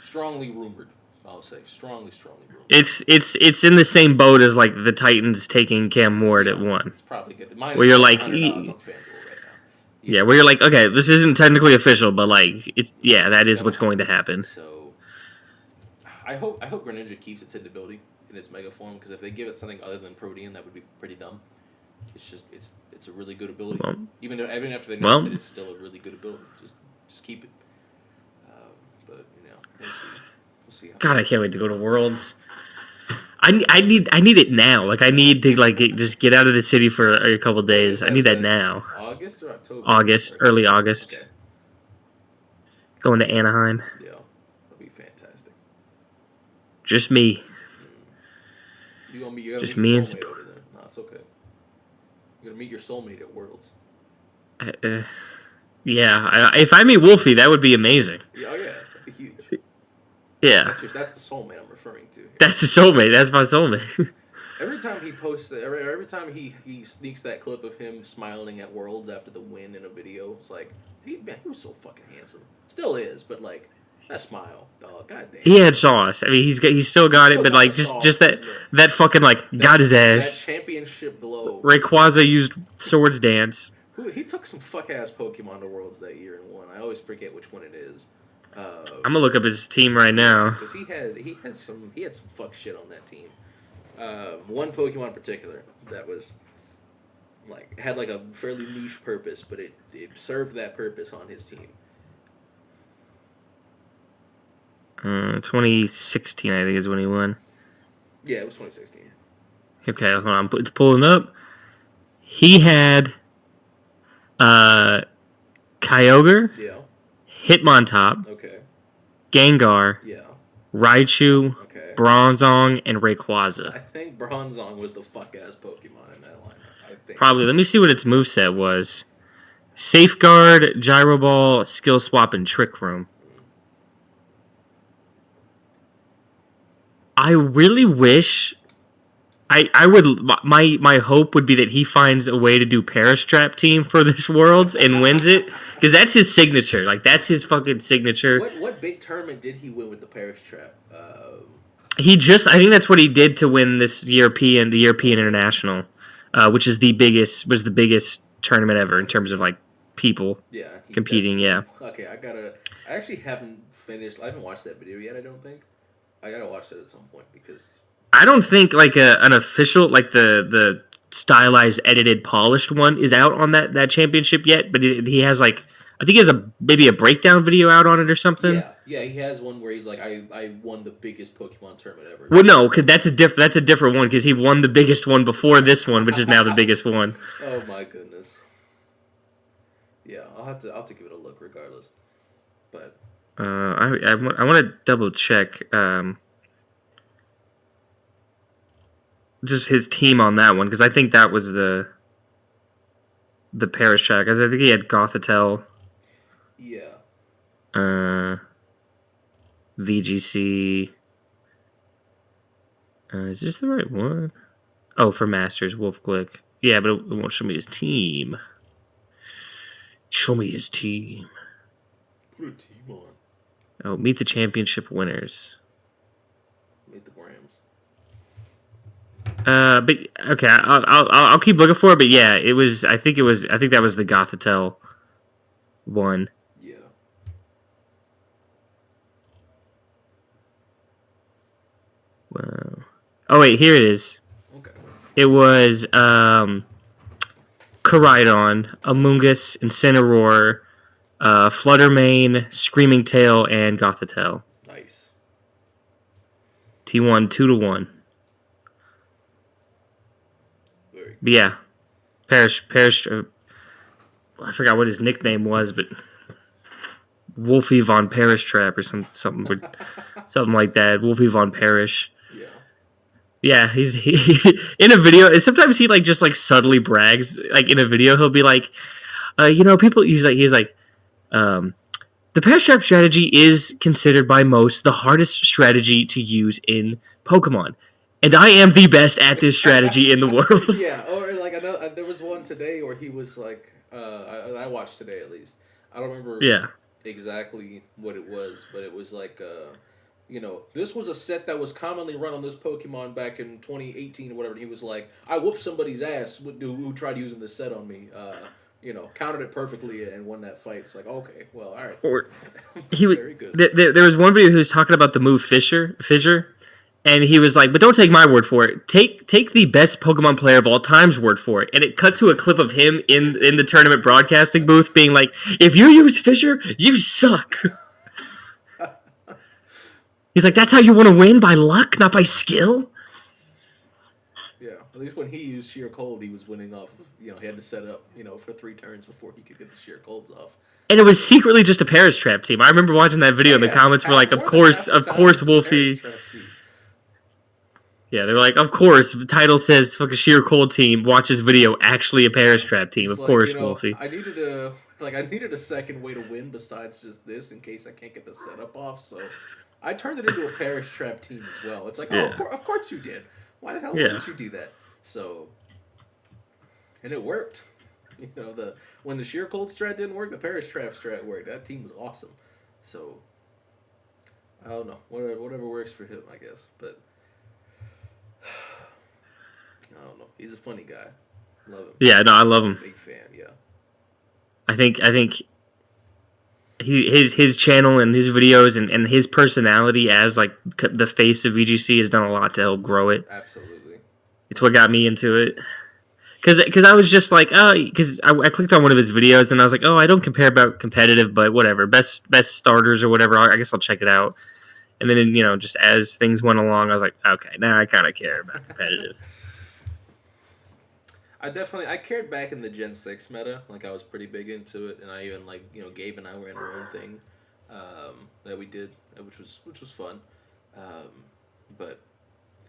strongly rumored. I'll say strongly rumored. It's in the same boat as like the Titans taking Cam Ward at 1. It's probably good. Where you're like, where you're like, okay, this isn't technically official, but like that is what's going to happen. So I hope Greninja keeps its hidden ability in its mega form, because if they give it something other than Protean, that would be pretty dumb. It's just it's a really good ability. Even after they know that it's still a really good ability. Just keep it. But we'll see. We'll see. God, I can't wait to go to Worlds. I need it now. Like I need to just get out of the city for a couple days. I need that now. August or October? August, early August. Okay. Going to Anaheim. Yeah, that'll be fantastic. Just me. You gonna meet just your me and soulmate over there. No, it's okay. You're gonna meet your soulmate at Worlds. If I meet Wolfie, that would be amazing. Oh yeah, that'd be huge. Yeah. That's the soulmate I'm referring to. That's the soulmate. That's my soulmate. Every time he posts, every time he sneaks that clip of him smiling at Worlds after the win in a video, it's like, he was so fucking handsome. Still is, but like, that smile, dog, goddamn. He had sauce. I mean, he's still got it, but like, just that fucking like, got his ass. That championship glow. Rayquaza used Swords Dance. He took some fuck ass Pokemon to Worlds that year and won. I always forget which one it is. I'm gonna look up his team right now. Because he had some fuck shit on that team. One Pokemon in particular that was had a fairly niche purpose, but it served that purpose on his team. 2016, I think, is when he won. Yeah, it was 2016. Okay, hold on. It's pulling up. He had Kyogre. Yeah. Hitmontop. Okay. Gengar. Yeah. Raichu. Okay. Bronzong, and Rayquaza. I think Bronzong was the fuck-ass Pokemon in that lineup. I think. Probably. Let me see what its moveset was. Safeguard, Gyro Ball, Skill Swap, and Trick Room. I really wish... I would... My hope would be that he finds a way to do Paris Trap Team for this Worlds and wins it. Because that's his signature. Like, that's his fucking signature. What big tournament did he win with the Paris Trap? I think that's what he did to win the European International, which is the biggest tournament ever in terms of like people competing. Yeah. Okay, I actually haven't finished. I haven't watched that video yet. I don't think. I gotta watch that at some point because I don't think like an official like the stylized, edited, polished one is out on that championship yet. But he has like I think he has maybe a breakdown video out on it or something. Yeah, he has one where he's like, I won the biggest Pokemon tournament ever. Well, no, because that's a different one because he won the biggest one before this one, which is now the biggest one. Oh my goodness. Yeah, I'll have to give it a look regardless. But I want to double check just his team on that one because I think that was the Paris track. Because I think he had Gothitelle. Yeah. VGC. Is this the right one? Oh, for Masters, Wolf Glick. Yeah, but it won't show me his team. Show me his team. Put a team on. Oh, meet the championship winners. Meet the Brams. But okay, I'll keep looking for it. But yeah, it was. I think that was the Gothitelle one. Yeah. Wow. Oh wait, here it is. Okay. It was Koraidon, Amoonguss, Incineroar, Fluttermane, Screaming Tail, and Gothitelle. Nice. T1 2-1. Very cool. But yeah, Parrish. I forgot what his nickname was, but Wolfie Von Parrish Trap or something like that. Wolfie Von Parrish. Yeah. Yeah, in a video. And sometimes he like just like subtly brags. Like in a video, he'll be like, people. He's like, um, the pair trap strategy is considered by most the hardest strategy to use in Pokemon, and I am the best at this strategy in the world. Yeah, or like I know there was one today where he was like, I watched today at least. I don't remember Yeah, exactly what it was, but it was like, this was a set that was commonly run on this Pokemon back in 2018 or whatever. And he was like, I whooped somebody's ass who tried using this set on me. Countered it perfectly and won that fight. It's like, okay, well, all right. or he was. Very good. There was one video who was talking about the move Fissure, and he was like, "But don't take my word for it. Take the best Pokemon player of all time's word for it." And it cut to a clip of him in the tournament broadcasting booth being like, "If you use Fissure, you suck." He's like, "That's how you want to win, by luck, not by skill." Yeah, at least when he used Sheer Cold, he was winning off. He had to set up, for 3 turns before he could get the Sheer Colds off. And it was secretly just a Paris Trap team. I remember watching that video, and the comments were like, "Of course, Wolfie." Yeah, they were like, "Of course." The title says fucking Sheer Cold team. Watch this video. Actually, a Paris Trap team. It's of course, Wolfie. I needed a second way to win besides just this in case I can't get the setup off. So I turned it into a Paris Trap team as well. It's like, of course you did. Why the hell wouldn't you do that? So, and it worked. When the Sheer Cold strat didn't work, the Paris Trap strat worked. That team was awesome. So I don't know. Whatever works for him, I guess. But I don't know. He's a funny guy. Love him. Yeah, no, I love him. Big fan. Yeah. I think his channel and his videos and his personality as like the face of VGC has done a lot to help grow it. Absolutely. It's what got me into it. Because I was just like, because I clicked on one of his videos and I was like, I don't care about competitive, but whatever, best starters or whatever. I guess I'll check it out. And then just as things went along, I was like, okay, now I kind of care about competitive. I cared back in the Gen 6 meta. Like, I was pretty big into it, and I even, Gabe and I were in our own thing that we did, which was fun. But,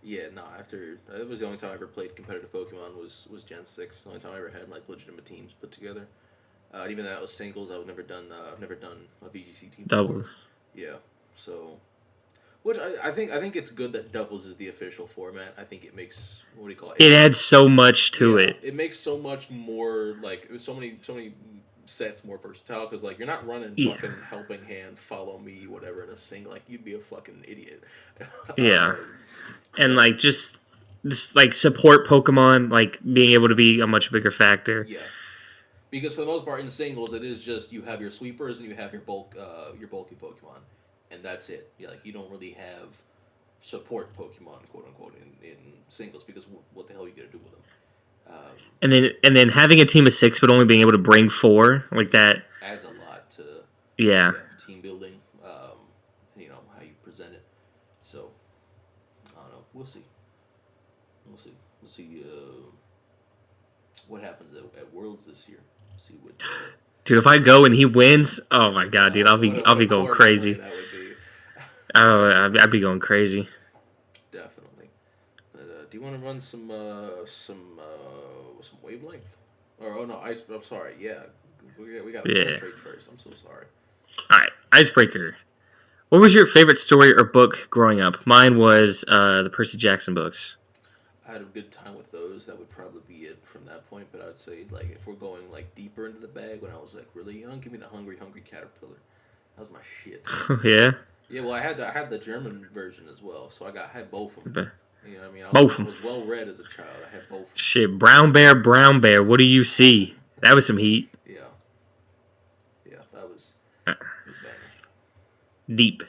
yeah, no, it was the only time I ever played competitive Pokemon was Gen 6. The only time I ever had, legitimate teams put together. Even that was singles. I've never done a VGC team before. Doubles. Yeah, so... Which I think it's good that doubles is the official format. I think it makes it adds so much to it. It makes so much more so many sets more versatile because you're not running fucking helping hand, follow me, whatever in a single. You'd be a fucking idiot. Yeah, and just support Pokemon being able to be a much bigger factor. Yeah, because for the most part in singles it is just you have your sweepers and you have your bulky Pokemon. And that's it. You don't really have support Pokemon, quote unquote, in singles because what the hell are you gonna do with them? And then having a team of 6 but only being able to bring 4 like that adds a lot to team building. How you present it. So I don't know. We'll see. We'll see what happens at Worlds this year. See what. Dude, if I go and he wins, oh my god, dude, I'll be going crazy. That would be. I'd be going crazy. Definitely. But do you want to run some wavelength? I'm sorry. Yeah, we got to trade first. I'm so sorry. All right, Icebreaker. What was your favorite story or book growing up? Mine was the Percy Jackson books. I had a good time with those. That would probably be it from that point. But I'd say if we're going deeper into the bag, when I was really young, give me the Hungry Caterpillar. That was my shit. Yeah. Yeah, well, I had the German version as well, so I had both of them. You know what I mean? I was well read as a child. I had both. Shit, brown bear, what do you see? That was some heat. Yeah. Yeah, that was deep.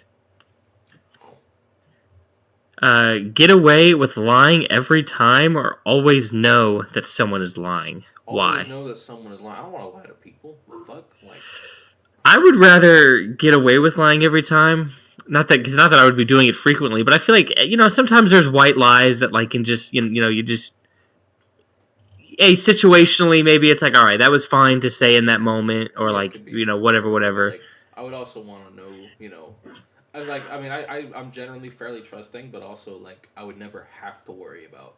Get away with lying every time, or always know that someone is lying. Why? Always know that someone is lying. I don't want to lie to people. The fuck? I would rather get away with lying every time. Not that I would be doing it frequently, but I feel like sometimes there's white lies that can just you just situationally maybe it's all right, that was fine to say in that moment, or whatever. I would also want to know I'm generally fairly trusting, but also like I would never have to worry about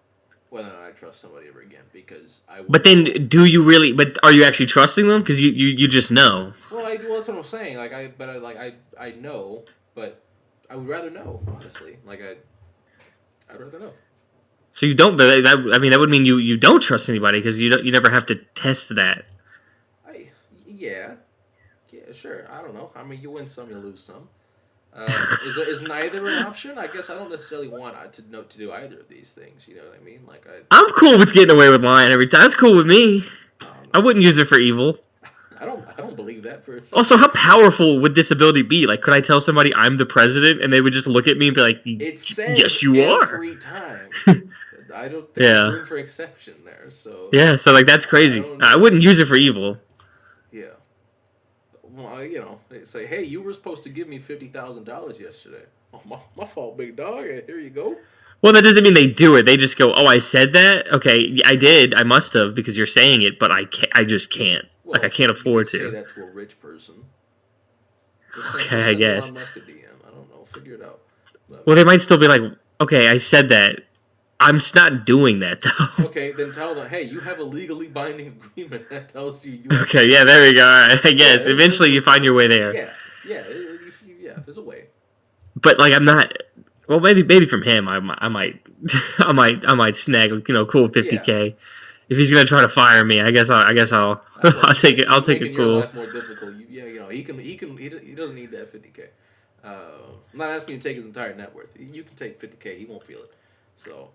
whether or not I trust somebody ever again because I would. But then, do you really? But are you actually trusting them? Because you just know. Well, that's what I'm saying. I know, but I would rather know. Honestly, I'd rather know. So you don't. But that would mean you don't trust anybody because you never have to test that. I yeah, yeah, sure. I don't know. I mean, you win some, you lose some. Is neither an option? I guess I don't necessarily want to do either of these things. You know what I mean? I'm cool with getting away with lying every time. That's cool with me. I wouldn't use it for evil. I don't believe that for a second. Also, how powerful would this ability be? Like, could I tell somebody I'm the president and they would just look at me and be like, it says "Yes, you are." Every time. I don't think there's room for exception there. So yeah, so like that's crazy. I wouldn't use it for evil. Yeah. Well, they say, hey, you were supposed to give me $50,000 yesterday. Oh, my fault, big dog. Here you go. Well, that doesn't mean they do it. They just go, "Oh, I said that. Okay, I did. I must have because you're saying it, but I can't. I just can't. Well, I can't afford to." Say that to a rich person. Okay, I guess. Elon Musk a DM. I don't know. Figure it out. Well, they might still be like, "Okay, I said that. I'm not doing that though." Okay, then tell them, hey, you have a legally binding agreement that tells you. Okay, yeah, there we go. All right, I guess eventually you find your way there. Yeah, there's a way. But like, I'm not. Well, maybe from him, I might snag cool 50K. Yeah. If he's gonna try to fire me, I guess I'll take it. I'll take it cool. Your life more difficult. He doesn't need that 50K. I'm not asking you to take his entire net worth. You can take 50K. He won't feel it. So,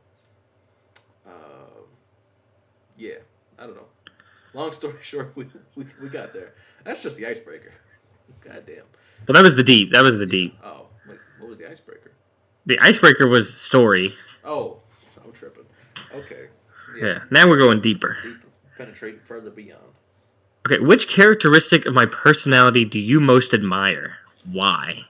yeah, I don't know. Long story short, we got there. That's just the icebreaker. Goddamn. Well, that was the deep. Oh, wait, what was the icebreaker? The icebreaker was story. Oh, I'm tripping. Okay. Yeah. Now we're going deeper. Penetrating further beyond. Okay, which characteristic of my personality do you most admire? Why?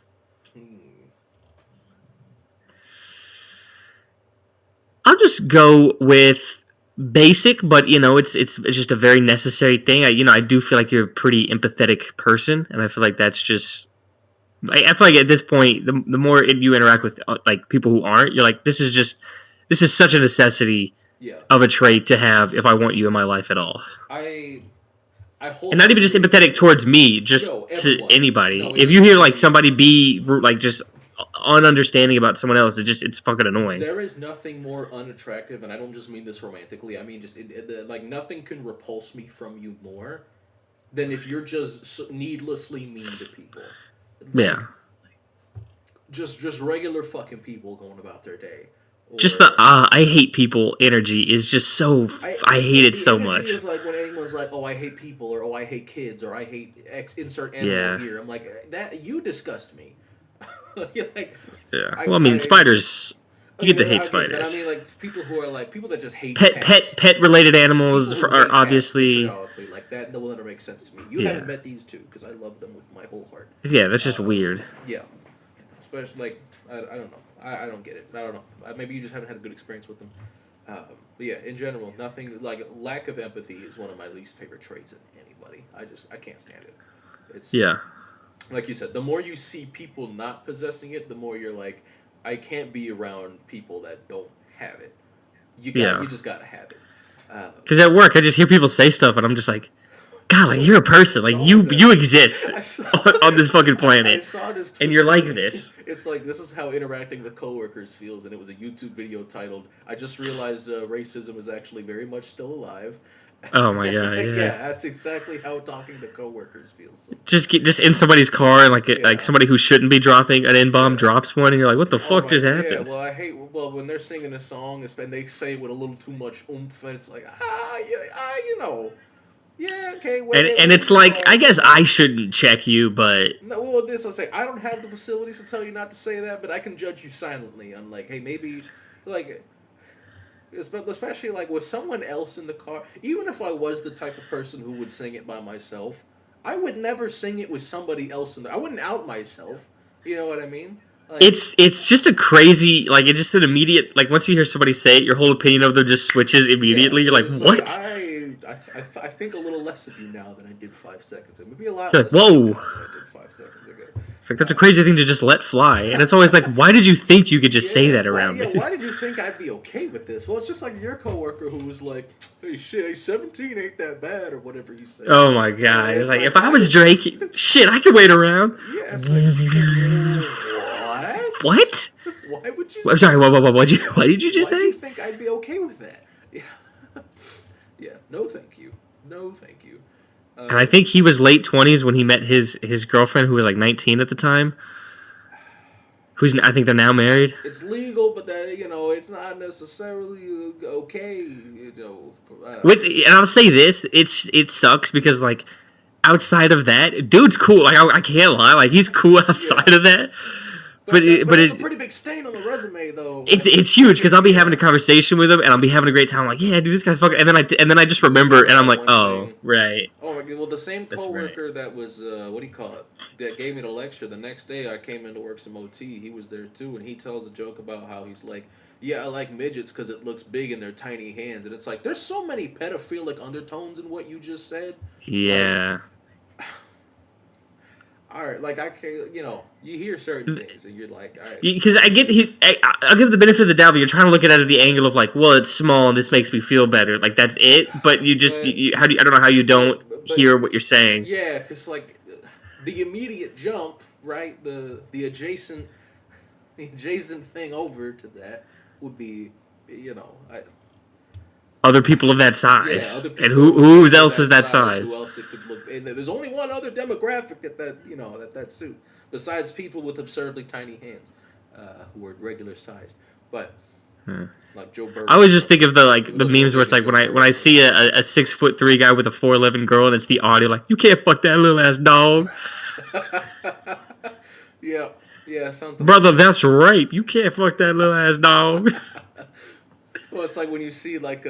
I'll just go with basic, but it's just a very necessary thing. I do feel like you're a pretty empathetic person, and I feel like that's just. I feel like at this point, the more you interact with like people who aren't, you're like, this is such a necessity of a trait to have if I want you in my life at all. I and not even just empathetic towards me, just to anybody. No, if you hear like somebody be like just ununderstanding about someone else, it's fucking annoying. There is nothing more unattractive, and I don't just mean this romantically. I mean just like nothing can repulse me from you more than if you're just needlessly mean to people. Yeah. Just regular fucking people going about their day. Just the I hate people energy is just so I hate it so much. Of like when anyone's like, oh, I hate people, or oh, I hate kids, or I hate insert animal here. I'm like, that you disgust me. Like, yeah. Well, I mean, spiders. You get to hate spiders. But I mean, like people who are like people that just hate pet related animals are obviously like that. That will never make sense to me. You haven't met these two because I love them with my whole heart. Yeah, that's just weird. Yeah, especially like I don't know. I don't get it. I don't know. Maybe you just haven't had a good experience with them. But yeah, in general, nothing like lack of empathy is one of my least favorite traits in anybody. I can't stand it. It's like you said. The more you see people not possessing it, the more you're like, I can't be around people that don't have it. You just gotta have it. Because at work, I just hear people say stuff, and I'm just like, God, like you're a person, like you exist on this fucking planet, I saw this and you're like this. It's like this is how interacting with coworkers feels, and it was a YouTube video titled, "I just realized racism is actually very much still alive." Oh my god! Yeah, that's exactly how talking to coworkers feels. Just in somebody's car, and like somebody who shouldn't be dropping an N-bomb drops one, and you're like, what the fuck just happened? Yeah, well, I hate when they're singing a song and they say it with a little too much oomph, and it's like Yeah, okay. And it's like, I guess I shouldn't check you, but... No, well, this I'll say, I don't have the facilities to tell you not to say that, but I can judge you silently on, like, hey, maybe, like, especially, like, with someone else in the car, even if I was the type of person who would sing it by myself, I would never sing it with somebody else I wouldn't out myself, you know what I mean? Like, it's just a crazy, like, it's just an immediate, like, once you hear somebody say it, your whole opinion of them just switches immediately. You're like, what? I think a little less of you now than I did 5 seconds ago. Maybe a lot less whoa. Than I did 5 seconds ago. It's like, that's a crazy thing to just let fly. And it's always like, why did you think you could just say that around me? Why did you think I'd be okay with this? Well, it's just like your coworker who was like, hey, shit, 17 ain't that bad, or whatever he said. Oh my god. It's like, if I was Drake, shit, I could wait around. Yeah, it's like, what? What? Why would you I'm sorry, what did you just say? Why did you think I'd be okay with that? Yeah. Yeah, no thank you. No thank you. And I think he was late 20s when he met his girlfriend, who was like 19 at the time. I think they're now married. It's legal, but that, it's not necessarily okay. And I'll say this: it sucks because like outside of that, dude's cool. Like I can't lie, like he's cool outside of that. But it's a pretty big stain on the resume, though. It's huge because I'll be having a conversation with him and I'll be having a great time. I'm like, yeah, dude, this guy's fucking. And then I just remember and I'm like, oh, right. Oh my god! Well, the same coworker that was what do you call it? That gave me the lecture. The next day, I came into work some OT. He was there too, and he tells a joke about how he's like, yeah, I like midgets because it looks big in their tiny hands, and it's like there's so many pedophilic undertones in what you just said. Yeah. Like, all right, like I can't, you hear certain things and you're like, all right. Because I'll give the benefit of the doubt, but you're trying to look at it at the angle of like, well, it's small and this makes me feel better. Like that's it. But you just, I don't know how you don't hear what you're saying. Yeah, because like the immediate jump, right? The adjacent thing over to that would be, other people of that size. Yeah, and who else is that size? Who else it could look? And there's only one other demographic that suit besides people with absurdly tiny hands, who are regular sized. But like Joe Burrow. I always just think of the memes where it's like when I see a 6'3" guy with a 4'11" girl and it's the audio like, you can't fuck that little ass dog. Yeah, something. Brother, that's rape. You can't fuck that little ass dog. Well, it's like when you see like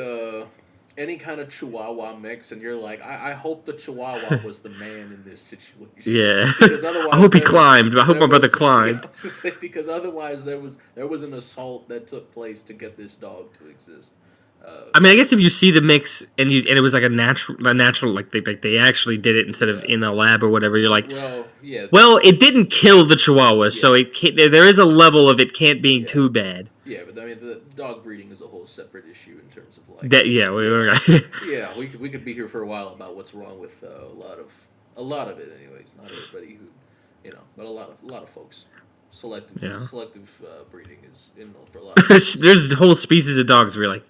any kind of Chihuahua mix, and you're like, I hope the Chihuahua was the man in this situation. Yeah. Because otherwise, I hope he climbed. I hope my brother climbed. Yeah, to say, because otherwise there was an assault that took place to get this dog to exist. I mean, I guess if you see the mix and it was like a natural like they actually did it instead of in a lab or whatever, you're like, well, yeah. Well, it didn't kill the Chihuahua, so it can't, there is a level of it can't being too bad. Yeah, but I mean, the dog breeding is a whole separate issue in terms of like that. Yeah, yeah, we could be here for a while about what's wrong with a lot of it. Anyways, not everybody who, but a lot of folks. Selective breeding is in for a lot. There's whole species of dogs where you're like,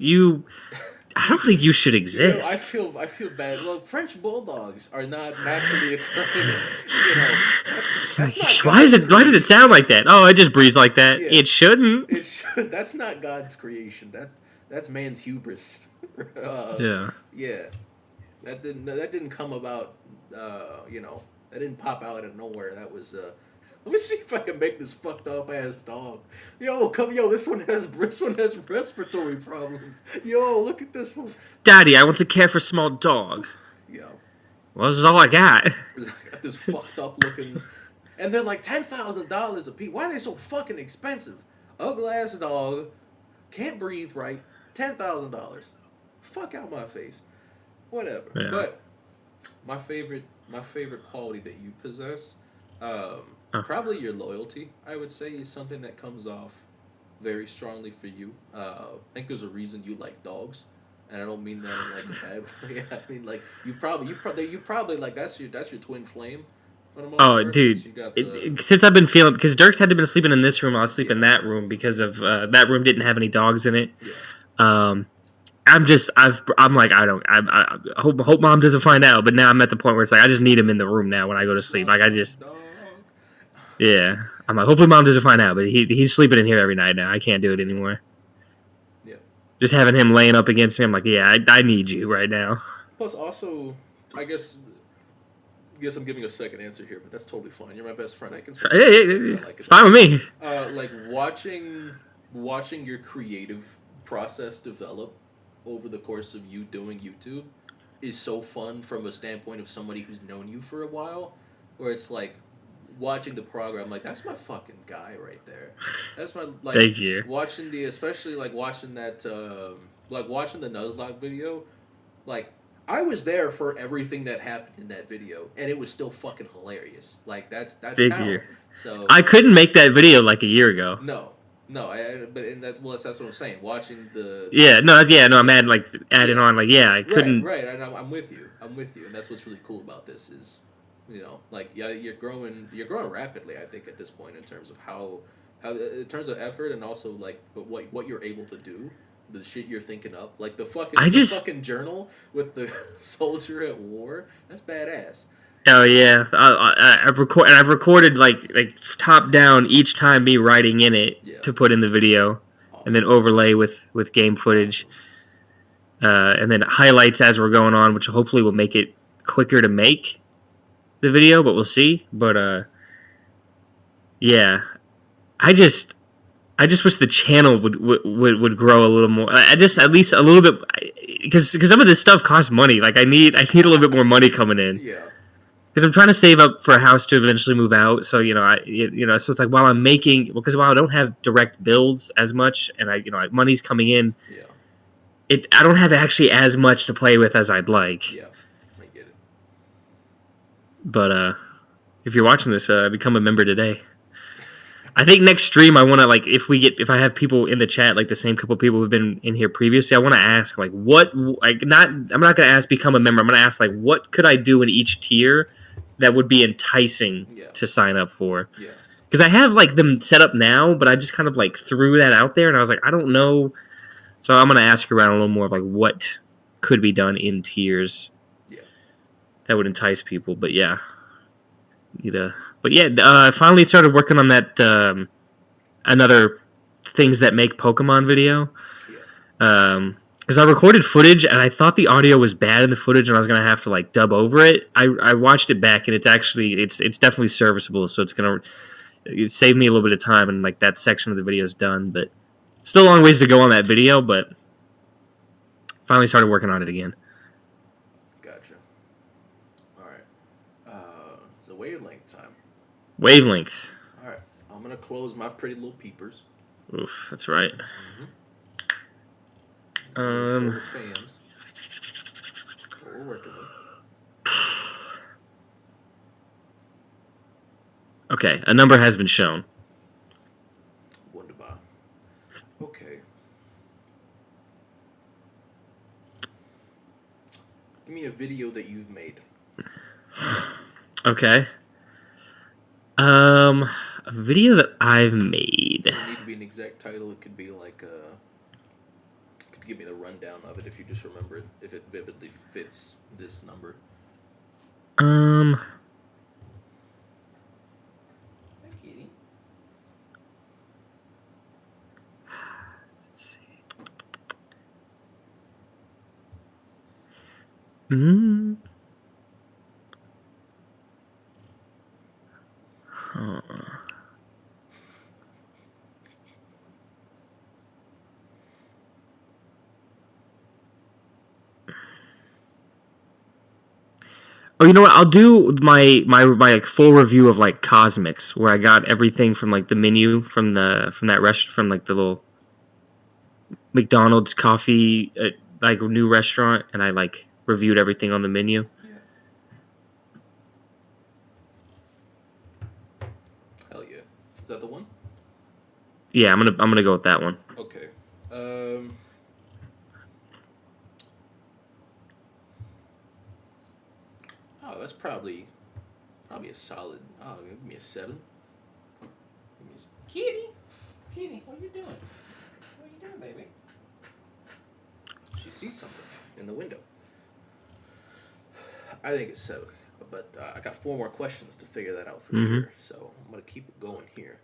I don't think you should exist. I feel bad. Well, French bulldogs are not naturally occurring. Why does it sound like that? Oh, it just breathes like that. Yeah. It shouldn't. That's not God's creation. That's man's hubris. Yeah. Yeah. That didn't come about. That didn't pop out of nowhere. That was. Let me see if I can make this fucked up ass dog. This one has respiratory problems. Yo, look at this one. Daddy, I want to care for small dog. Well, this is all I got. I got this fucked up looking, and they're like $10,000 a piece. Why are they so fucking expensive? Ugly ass dog, can't breathe right. $10,000. Fuck out my face. Whatever. Yeah. But my favorite quality that you possess. Probably your loyalty, I would say, is something that comes off very strongly for you. I think there's a reason you like dogs, and I don't mean that in like a bad way. I mean like you probably like that's your twin flame. Oh, dude! Since I've been feeling, because Dirk's had to been sleeping in this room, I'll sleep in that room because of that room didn't have any dogs in it. Yeah. I'm like, I hope mom doesn't find out, but now I'm at the point where it's like I just need him in the room now when I go to sleep. Like yeah, I'm like, hopefully mom doesn't find out, but he's sleeping in here every night now. I can't do it anymore. Yeah. Just having him laying up against me, I'm like, yeah, I need you right now. Plus, also, I guess I'm giving a second answer here, but that's totally fine. You're my best friend. I can say it's fine with me. Like watching your creative process develop over the course of you doing YouTube is so fun from a standpoint of somebody who's known you for a while, where it's like watching the program, like that's my fucking guy right there. That's my like. Thank you. Especially like watching that, like watching the Nuzlocke video, like I was there for everything that happened in that video, and it was still fucking hilarious. Like that's Figure. talent. So I couldn't make that video like a year ago. no, no, but and that's what I'm saying. Watching the Yeah, no, I'm adding like adding yeah, on like yeah, I right, couldn't. right. And I'm with you. I'm with you, and that's what's really cool about this is, like yeah, you're growing rapidly. I think at this point in terms of how in terms of effort and also like but what you're able to do. The shit you're thinking up, like the fucking journal with the soldier at war. That's badass. Oh yeah, I've recorded like top down each time me writing in it Yeah, to put in the video, and then awesome, overlay with game footage, awesome. and then highlights as we're going on, which hopefully will make it quicker to make the video, but we'll see. But yeah, I just I just wish the channel would grow a little more. I just at least a little bit because some of this stuff costs money. Like I need a little bit more money coming in. Yeah, Because I'm trying to save up for a house to eventually move out. So so it's like while I'm making, because while I don't have direct bills as much, and money's coming in, yeah, I don't have actually as much to play with as I'd like. yeah. I get it. But if you're watching this, become a member today. I think next stream I want to if I have people in the chat like the same couple of people who've been in here previously, I want to ask like what like not I'm not going to ask become a member. I'm going to ask like what could I do in each tier that would be enticing Yeah, to sign up for. yeah, Because I have like them set up now, but I just kind of like threw that out there, and I was like, I don't know. So I'm gonna ask around a little more of like what could be done in tiers yeah. that would entice people. But yeah, I finally started working on that another things that make Pokemon video. Yeah. Because I recorded footage and I thought the audio was bad in the footage, and I was gonna have to like dub over it. I watched it back, and it's definitely serviceable. So it saved me a little bit of time, and like that section of the video is done, but still a long ways to go on that video. But finally started working on it again. Gotcha. All right. It's a wavelength time. Wavelength. All right. I'm gonna close my pretty little peepers. Oof, that's right. Show the fans what we're working with. Okay, a number has been shown. Wunderbar. Okay. Give me a video that you've made. Okay. A video that I've made. It doesn't need to be an exact title. It could be like could give me the rundown of it if you just remember it, if it vividly fits this number. Hi, kitty. Let's see. Huh. Oh, you know what? I'll do my like full review of like Cosmics, where I got everything from like the menu from that restaurant, from like the little McDonald's coffee like new restaurant, and I like reviewed everything on the menu. Yeah. Hell yeah. Is that the one? Yeah, I'm gonna go with that one. Okay. Oh, that's probably a solid. Oh, give me a 7. Kitty, what are you doing? What are you doing, baby? She sees something in the window. I think it's 7, but I got 4 more questions to figure that out for sure. So I'm gonna keep it going here.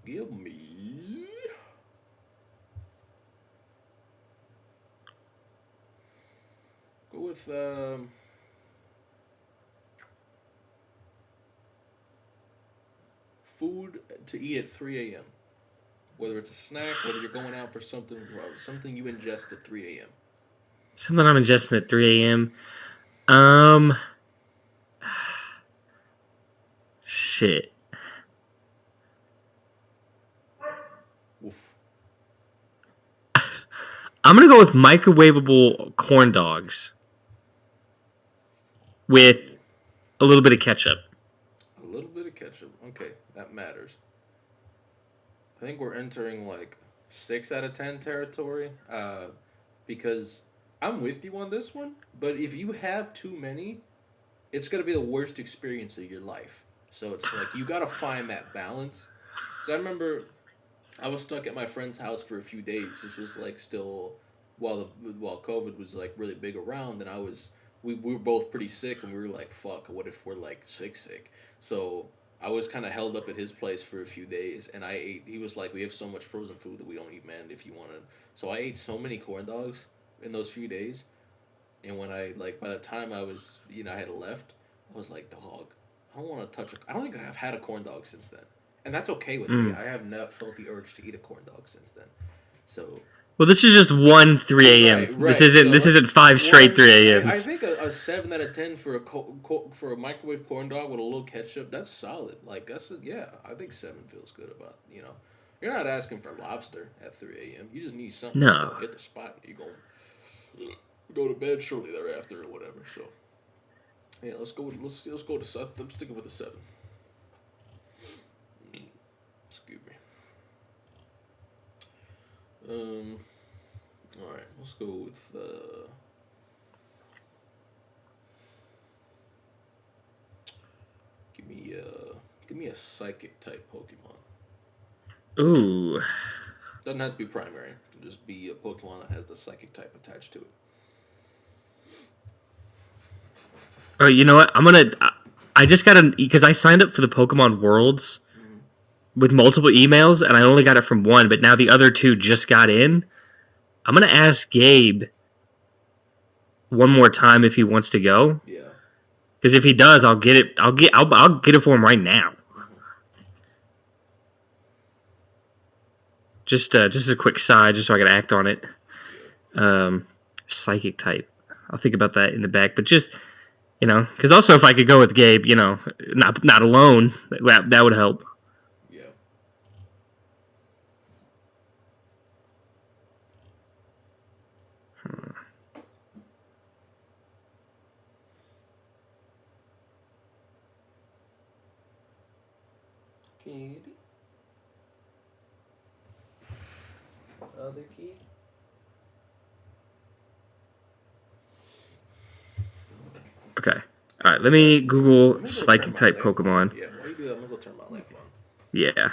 Give me. Go with food to eat at 3 a.m. Whether it's a snack, whether you're going out for something you ingest at 3 a.m. Something I'm ingesting at 3 a.m. Shit. I'm gonna go with microwavable corn dogs with a little bit of ketchup. A little bit of ketchup. Okay, that matters. I think we're entering like 6 out of 10 territory. Because I'm with you on this one, but if you have too many, it's gonna be the worst experience of your life. So it's like you gotta find that balance. So I remember I was stuck at my friend's house for a few days. This was like still while COVID was like really big around, and we were both pretty sick, and we were like, fuck, what if we're like sick? So I was kind of held up at his place for a few days, and I ate. He was like, we have so much frozen food that we don't eat, man. If you want to, so I ate so many corn dogs in those few days, and when I like by the time I was I had left, I was like, dog, I don't want to touch. I don't think I've had a corn dog since then, and that's okay with me. Mm. I have not felt the urge to eat a corn dog since then. So Well, this is just 1 3 a.m. right. This isn't So this isn't 5 straight 3 I a.m.s. think a 7 out of 10 for for a microwave corn dog with a little ketchup. That's solid. Like yeah. I think 7 feels good about You're not asking for lobster at 3 a.m. You just need something that's No. gonna hit the spot. And you go to bed shortly thereafter or whatever. So yeah, let's go with let's go to 7. I'm sticking with the 7. Excuse me. All right, let's go with give me a psychic type Pokemon. Ooh. Doesn't have to be primary. It can just be a Pokemon that has the psychic type attached to it. Oh, you know what? I just got because I signed up for the Pokemon Worlds with multiple emails, and I only got it from one, but now the other 2 just got in. I'm gonna ask Gabe one more time if he wants to go. Yeah. Because if he does, I'll get it. I'll get it for him right now. Just as a quick side, just so I can act on it. Psychic type. I'll think about that in the back, but just because also if I could go with Gabe, not alone, that would help. Yeah. Kitty. Other key. Okay. All right. Let me Google psychic type Pokemon. Yeah. While you do that, I'm gonna go turn my lamp on. Yeah.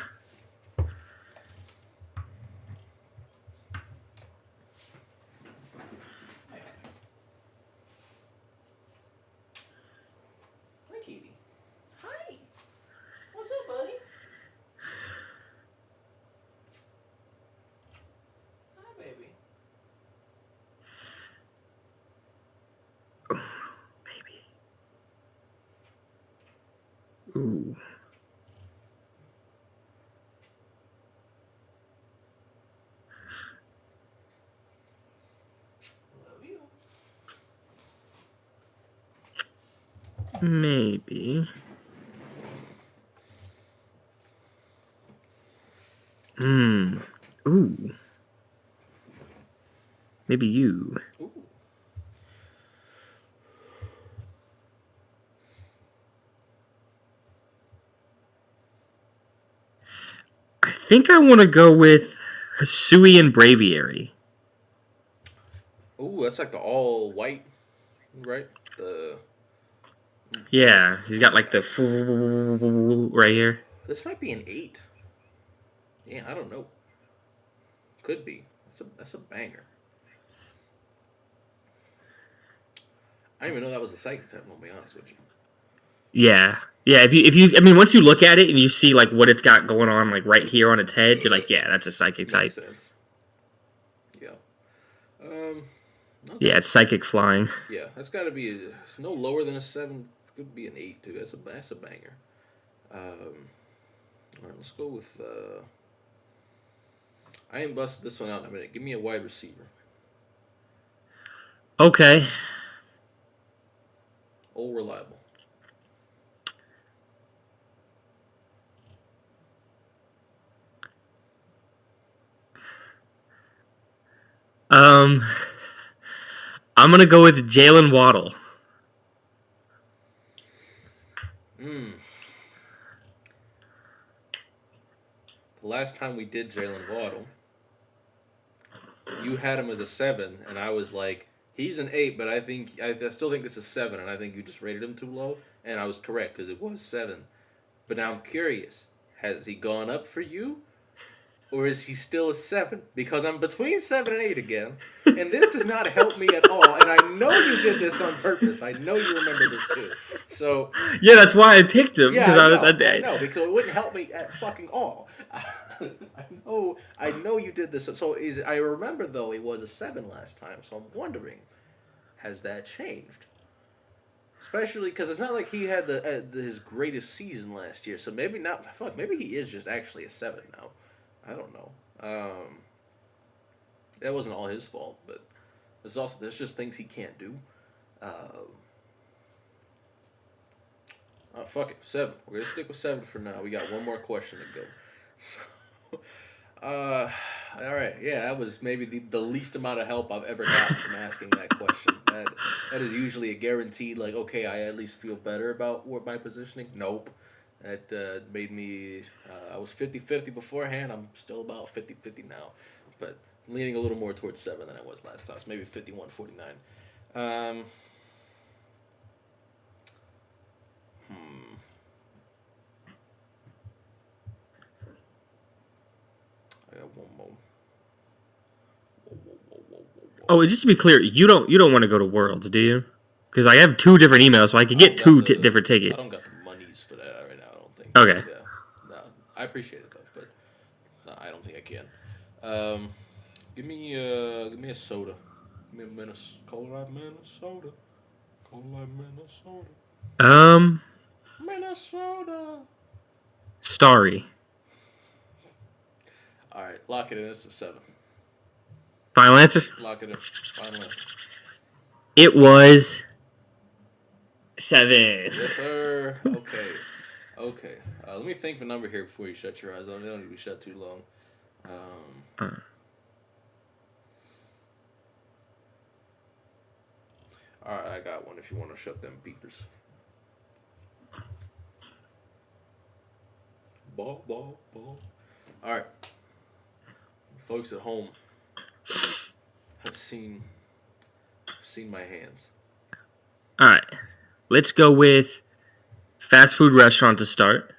Hi, Kitty. Hi. What's up, buddy? Hi, baby. Oh, maybe. Ooh. Love you. Maybe. Ooh. Maybe you. Ooh. I think I want to go with Hisuian Braviary. Ooh, that's like the all white, right? Yeah, he's got like the right here. This might be an 8. Yeah, I don't know. Could be. That's a banger. I didn't even know that was a psychic type. I'll be honest with you. Yeah. Yeah, if you I mean once you look at it and you see like what it's got going on like right here on its head, you're like, yeah, that's a psychic type. Makes sense. Yeah. Okay. Yeah, it's psychic flying. Yeah, that's got to be it's no lower than a 7. Could be an 8 too. That's a banger. All right, let's go with. I ain't busted this one out in a minute. Give me a wide receiver. Okay. Old reliable. Um, I'm gonna go with Jalen Waddle. The last time we did Jalen Waddle, you had him as a 7, and I was like, he's an 8, but I still think this is 7, and I think you just rated him too low, and I was correct because it was 7. But now I'm curious, has he gone up for you, or is he still a 7? Because I'm between 7 and 8 again, and this does not help me at all. And I know you did this on purpose. I know you remember this too. So yeah, that's why I picked him. Yeah, I know because it wouldn't help me at fucking all. I know you did this. So I remember though it was a 7 last time. So I'm wondering, has that changed? Especially because it's not like he had his greatest season last year. So maybe not. Fuck, maybe he is just actually a 7 now. I don't know. That wasn't all his fault, but there's just things he can't do. Fuck it, 7. We're gonna stick with 7 for now. We got one more question to go. So, all right, yeah, that was maybe the least amount of help I've ever gotten from asking that question. That is usually a guaranteed, like, okay, I at least feel better about my positioning. Nope. That made me, I was 50-50 beforehand. I'm still about 50-50 now. But leaning a little more towards 7 than I was last time. So maybe 51-49. I got one more. Oh, just to be clear, you don't want to go to Worlds, do you? Because I have 2 different emails, so I can get 2 different tickets. I don't got the monies for that right now. I don't think. Okay. Yeah. No, I appreciate it though, but no, I don't think I can. Give me a soda. Give me a Minnesota. Cold like Minnesota. Cold like Minnesota. Minnesota. Starry. All right, lock it in. It's a 7. Final answer? Lock it in. Final answer. It was 7. Yes, sir. Okay. Let me think of a number here before you shut your eyes. They don't need to be shut too long. All right, I got one if you want to shut them beepers. Ball. All right. Folks at home have seen my hands. All right. Let's go with fast food restaurant to start.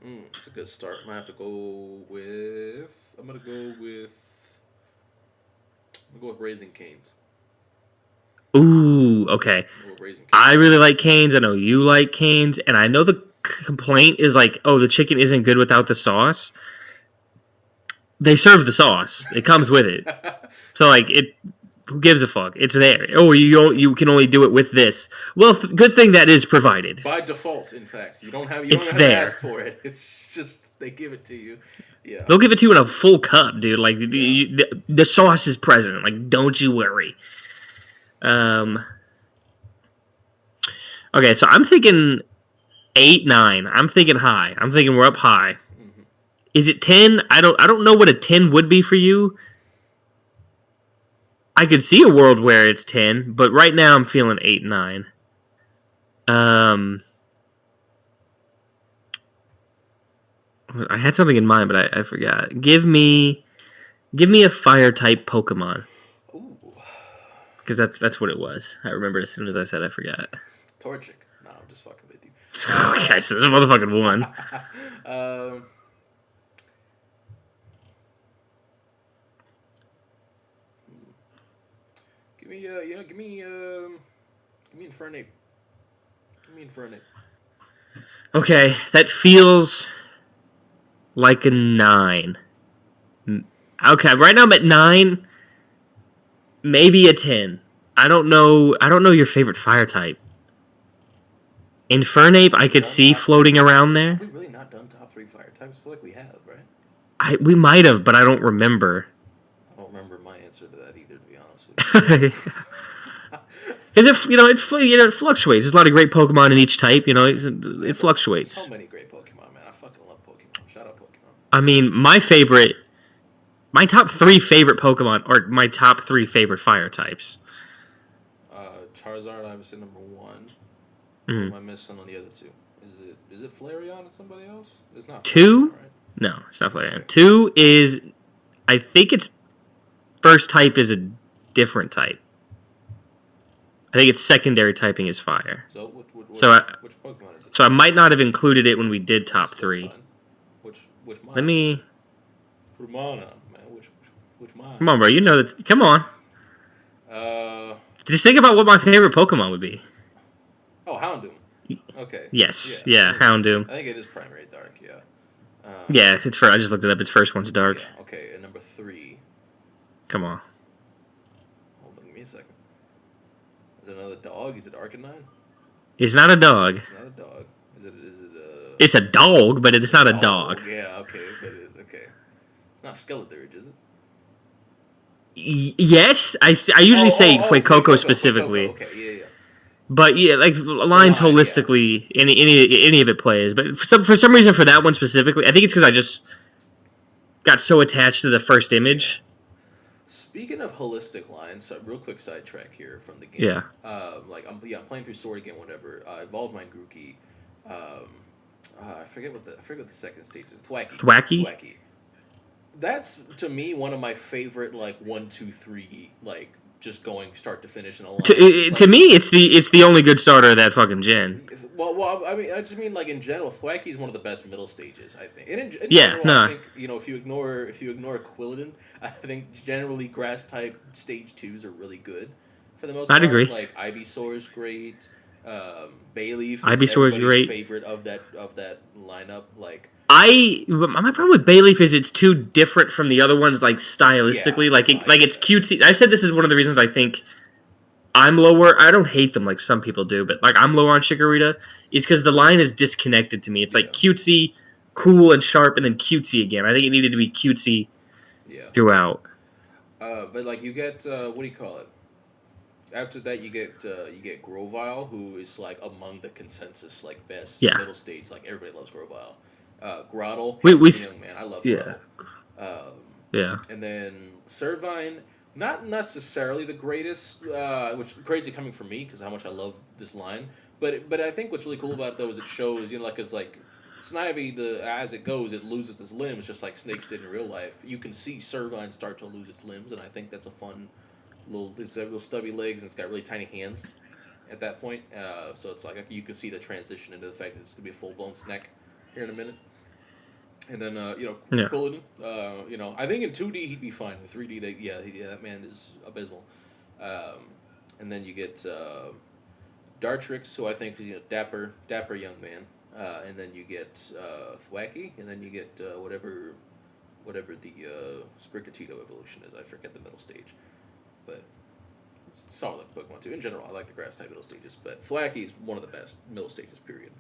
It's a good start. I'm going to go with Raising Cane's. Ooh, okay. I really like Cane's. I know you like Cane's. And I know the complaint is like, oh, the chicken isn't good without the sauce. They serve the sauce. It comes with it. So, like, who gives a fuck? It's there. Oh, you can only do it with this. Well, good thing that is provided. By default, in fact. You don't have there. to ask for it. It's just, they give it to you. Yeah. They'll give it to you in a full cup, dude. Like, the sauce is present. Like, don't you worry. Okay, so I'm thinking 8, 9. I'm thinking high. I'm thinking we're up high. Mm-hmm. Is it 10? I don't know what a 10 would be for you. I could see a world where it's 10, but right now I'm feeling 8, 9. I had something in mind, but I forgot. Give me a fire type Pokemon. Ooh. Because that's what it was. I remembered as soon as I said I forgot. Torchic. No, I'm just fucking with you. Okay, so there's a motherfucking one. Give me Infernape. Give me Infernape. Okay, that feels like a 9. Okay, right now I'm at 9. Maybe a 10. I don't know your favorite fire type. Infernape, I could see floating around there. Have we really not done top 3 fire types? I feel like we have, right? We might have, but I don't remember. I don't remember my answer to that either, to be honest with you. Because it fluctuates. There's a lot of great Pokemon in each type. It fluctuates. So many great Pokemon, man. I fucking love Pokemon. Shout out Pokemon. I mean, my favorite My top 3 favorite Pokemon are my top 3 favorite fire types. Charizard, obviously number 1. Mm-hmm. What am I missing on the other 2? Is it Flareon and somebody else? It's not. 2? Flareon, right? No, it's not Flareon. 2 is, I think its first type is a different type. I think its secondary typing is fire. So which Pokemon is it? So I might not have included it when we did top 3. Which mine? Let me put them on, man. Which mine? Come on, bro. You know that. Come on. Just think about what my favorite Pokemon would be. Oh, Houndoom. Okay. Yes. Yeah, Houndoom. I think it is Primary Dark. Yeah. Yeah, it's I just looked it up. Its first one's Dark. Yeah, okay, and number 3. Come on. Hold on, give me a second. Is it another dog? Is it Arcanine? It's not a dog. It's not a dog. Is it It's a dog, but it's not a dog. Yeah, okay, but it is. Okay. It's not Skeledirge, is it? Yes, I usually say Fuecoco specifically. Okay, yeah. But yeah, like lines holistically, yeah. any of it plays. But for some reason, for that one specifically, I think it's because I just got so attached to the first image. Speaking of holistic lines, so real quick sidetrack here from the game. Yeah. I'm playing through Sword again, whatever. I evolved my Grookey. I forget what the second stage is. Thwacky. That's to me one of my favorite 1, 2, 3 just going start to finish in a line. To me, it's the only good starter of that fucking gen. Well, I mean, I just mean in general, Thwacky is one of the best middle stages, I think. And in yeah, general, no. I think if you ignore Quilladin, I think generally grass type stage 2s are really good for the most part. I'd agree. Ivysaur is great. Bayleaf. Ivysaur is great. Favorite of that lineup. My problem with Bayleaf is it's too different from the other ones, stylistically. Yeah, it's cutesy. I've said this is one of the reasons I think I'm lower. I don't hate them like some people do, but I'm lower on Chikorita. It's because the line is disconnected to me. It's cutesy, cool, and sharp, and then cutesy again. I think it needed to be cutesy throughout. But you get what do you call it? After that, you get Grovyle, who is among the consensus best middle stage. Everybody loves Grovyle. Grottle, young man. I love Grottle. Yeah. And then Servine, not necessarily the greatest, which is crazy coming from me because how much I love this line. But I think what's really cool about it, though, is it shows, Snivy, as it goes, it loses its limbs just like snakes did in real life. You can see Servine start to lose its limbs, and I think that's a fun it's got little stubby legs, and it's got really tiny hands at that point. So it's you can see the transition into the fact that it's going to be a full-blown snack here in a minute. And then, Quilladin, I think in 2D he'd be fine. In 3D, that man is abysmal. And then you get Dartrix, who I think is dapper young man. And then you get Thwacky, and then you get whatever the Sprigatito evolution is. I forget the middle stage. But it's solid Pokemon too. In general, I like the grass type middle stages, but Thwacky is one of the best middle stages, period.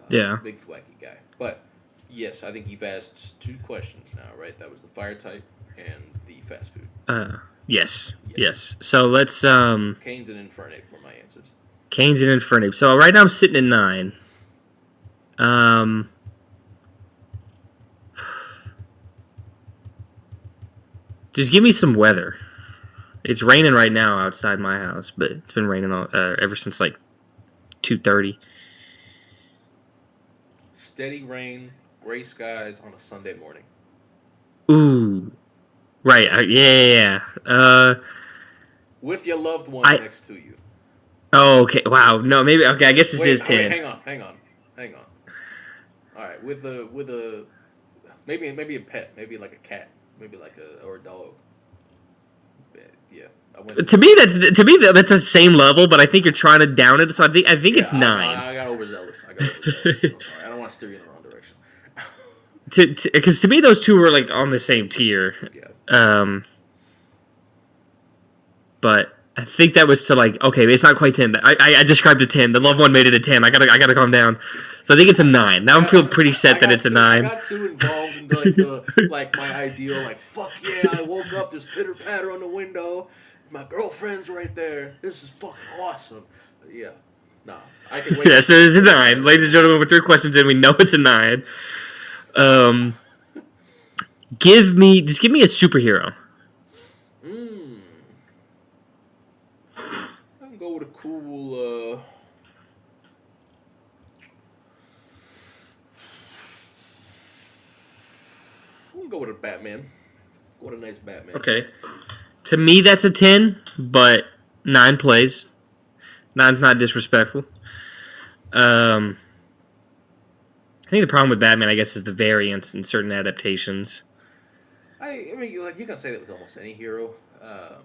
Big Thwacky guy. But yes, I think you've asked 2 questions now, right? That was the fire type and the fast food. Yes. So let's Canes and Infernape were my answers. Canes and Infernape. So right now I'm sitting at 9. Just give me some weather. It's raining right now outside my house, but it's been raining ever since 2:30. Steady rain, gray skies on a Sunday morning. Ooh, right. Yeah. With your loved one next to you. Oh, okay. Wow. No, maybe. Okay, I guess this is 10. Hang on. All right, with a maybe a pet, maybe a cat, maybe or a dog. Yeah. To me, that's the same level, but I think you're trying to down it. So I think it's 9. I got overzealous. I'm sorry. I don't want to steer you in the wrong direction. Because to me, those two were on the same tier. Yeah. But I think that was to okay, it's not quite 10. I described a 10. The loved one made it a 10. I gotta calm down. So I think it's a 9. Now I'm feeling pretty set that it's a 9. I got too involved in the my ideal fuck yeah, I woke up, there's pitter patter on the window, my girlfriend's right there. This is fucking awesome. Yeah. Nah. I can wait. Yeah, so it's a 9. Ladies and gentlemen, with 3 questions in, we know it's a 9. Give me a superhero. I can go with a cool. I'm gonna go with a Batman. Go with a nice Batman. Okay. To me, that's a 10, but 9 plays. 9's not disrespectful. I think the problem with Batman, I guess, is the variance in certain adaptations. I mean, like you can say that with almost any hero.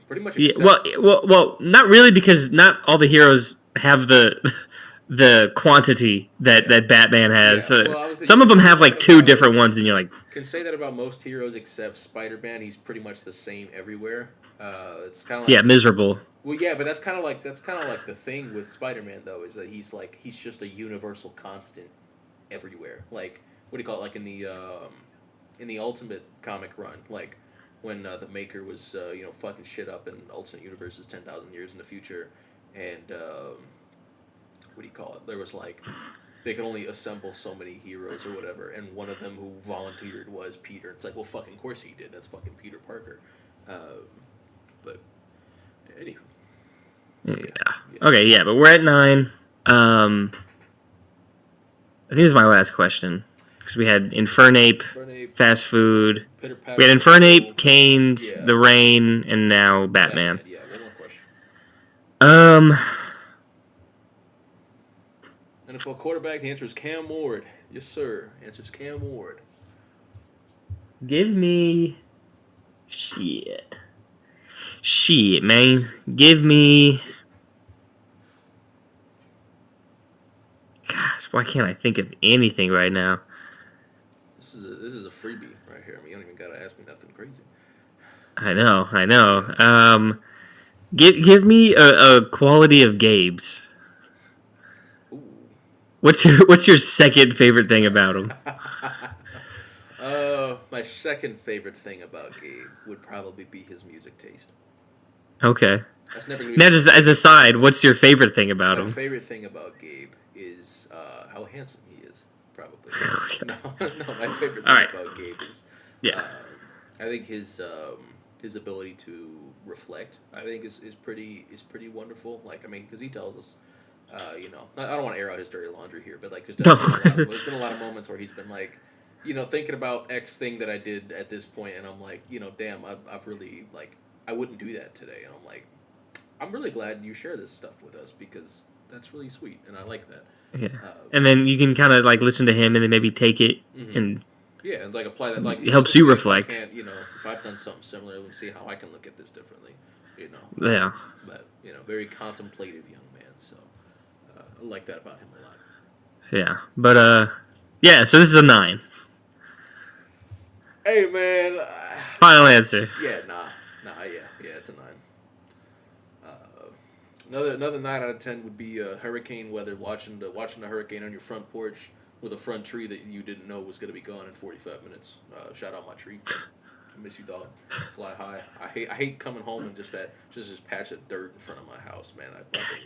Pretty much. Yeah, well, not really, because not all the heroes have the quantity that Batman has. Yeah. Well, some of them have like 2 different ones, and you're like, can say that about most heroes except Spider-Man. He's pretty much the same everywhere. It's kind of like, miserable. Well, yeah, but that's kind of like the thing with Spider-Man though, is that he's just a universal constant everywhere. Like, what do you call it? Like in the Ultimate comic run, like when the Maker was fucking shit up in Ultimate Universes 10,000 years in the future, and what do you call it? There was like they could only assemble so many heroes or whatever, and one of them who volunteered was Peter. It's like, well, fucking course he did. That's fucking Peter Parker. But anywho. Yeah. Okay, yeah, but we're at 9. I think this is my last question. Because we had Infernape, Fast Food. We had Infernape, Canes, The Rain, and now Batman. Yeah, one more question. NFL quarterback, the answer is Cam Ward. Yes, sir. Answer is Cam Ward. Give me... Shit, man. Give me... Gosh, why can't I think of anything right now? This is a freebie right here. I mean, you don't even gotta ask me nothing crazy. I know. Give me a quality of Gabe's. Ooh. What's your second favorite thing about him? My second favorite thing about Gabe would probably be his music taste. Okay. That's never gonna be now, just as a side, what's your favorite thing about him? My favorite thing about Gabe is how handsome he is. Probably. no, my favorite thing about Gabe is I think his ability to reflect, I think is pretty wonderful. Like, I mean, because he tells us, I don't want to air out his dirty laundry here, but like, there's been a lot of moments where he's been like, thinking about X thing that I did at this point, and I'm like, damn, I've really, like, I wouldn't do that today, and I'm like, I'm really glad you share this stuff with us, because that's really sweet, and I like that. Yeah, and then you can kind of like listen to him, and then maybe take it and and like apply that. Like, it helps you reflect. If I've done something similar, let's see how I can look at this differently. Yeah. But very contemplative young man. So I like that about him a lot. Yeah, but yeah. So this is a 9. Hey man. Final answer. Yeah, it's a 9. Another 9 out of 10 would be hurricane weather. Watching the hurricane on your front porch with a front tree that you didn't know was gonna be gone in 45 minutes. Shout out my tree. I miss you, dog. Fly high. I hate coming home and just this patch of dirt in front of my house, man.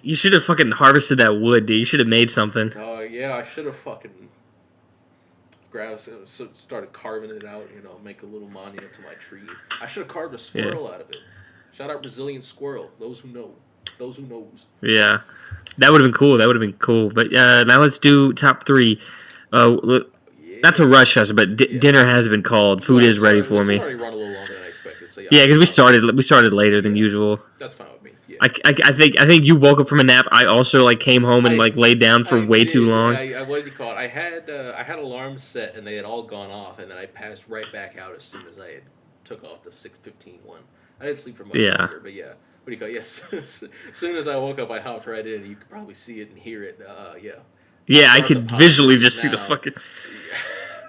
You should have fucking harvested that wood, dude. You should have made something. Oh yeah, I should have fucking started carving it out. Make a little monument to my tree. I should have carved a squirrel out of it. Shout out Brazilian squirrel. Those who know. Those who knows. Yeah, that would have been cool. But now let's do top 3. Not to rush us, but dinner has been called. Food is ready for me. Already run a little longer than I expected. So yeah, because we started later than usual. That's fine with me. Yeah. I think you woke up from a nap. I also came home and laid down for way too long. What did you call it? I had alarms set and they had all gone off, and then I passed right back out as soon as I had took off the 6:15 one. I didn't sleep for much longer, but yeah. What do you call it? Yes. As soon as I woke up, I hopped right in. You could probably see it and hear it. Yeah. Yeah, I could visually just see the fucking...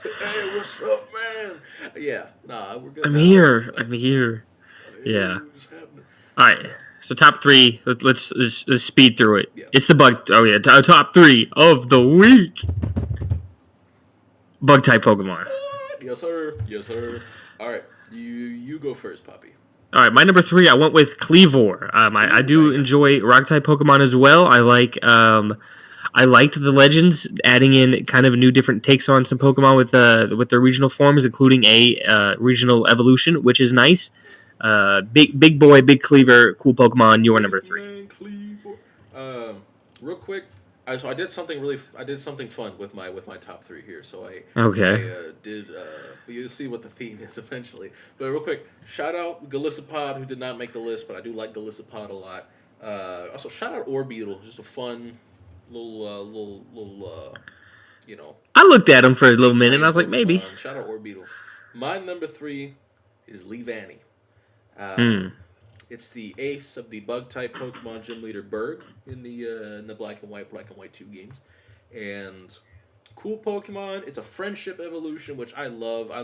Hey, what's up, man? Yeah. Nah, we're good. I'm here. Yeah. All right. So top 3. Let's speed through it. Yeah. It's the bug... Oh, yeah. Top 3 of the week. Bug-type Pokemon. Yes, sir. All right. You go first, Poppy. All right, my number 3, I went with Cleavor. I do enjoy Rock-type Pokemon as well. I I liked the Legends adding in kind of new different takes on some Pokemon with their regional forms, including a regional evolution, which is nice. Big boy, big cleaver, cool Pokemon. Your number 3. Man, Cleaver. Real quick, so I did something fun with my top three here. So Okay. did. You'll see what the theme is eventually. But real quick, shout out Galissapod, who did not make the list, but I do like Galissapod a lot. Also, shout out Orbeetle, just a fun little I looked at him for a little minute, and I was like, maybe. Shout out Orbeetle. My number 3 is Leavanny. It's the ace of the bug type Pokemon Gym Leader Berg in the Black and White 2 games, and cool Pokemon. It's a friendship evolution, which I love. I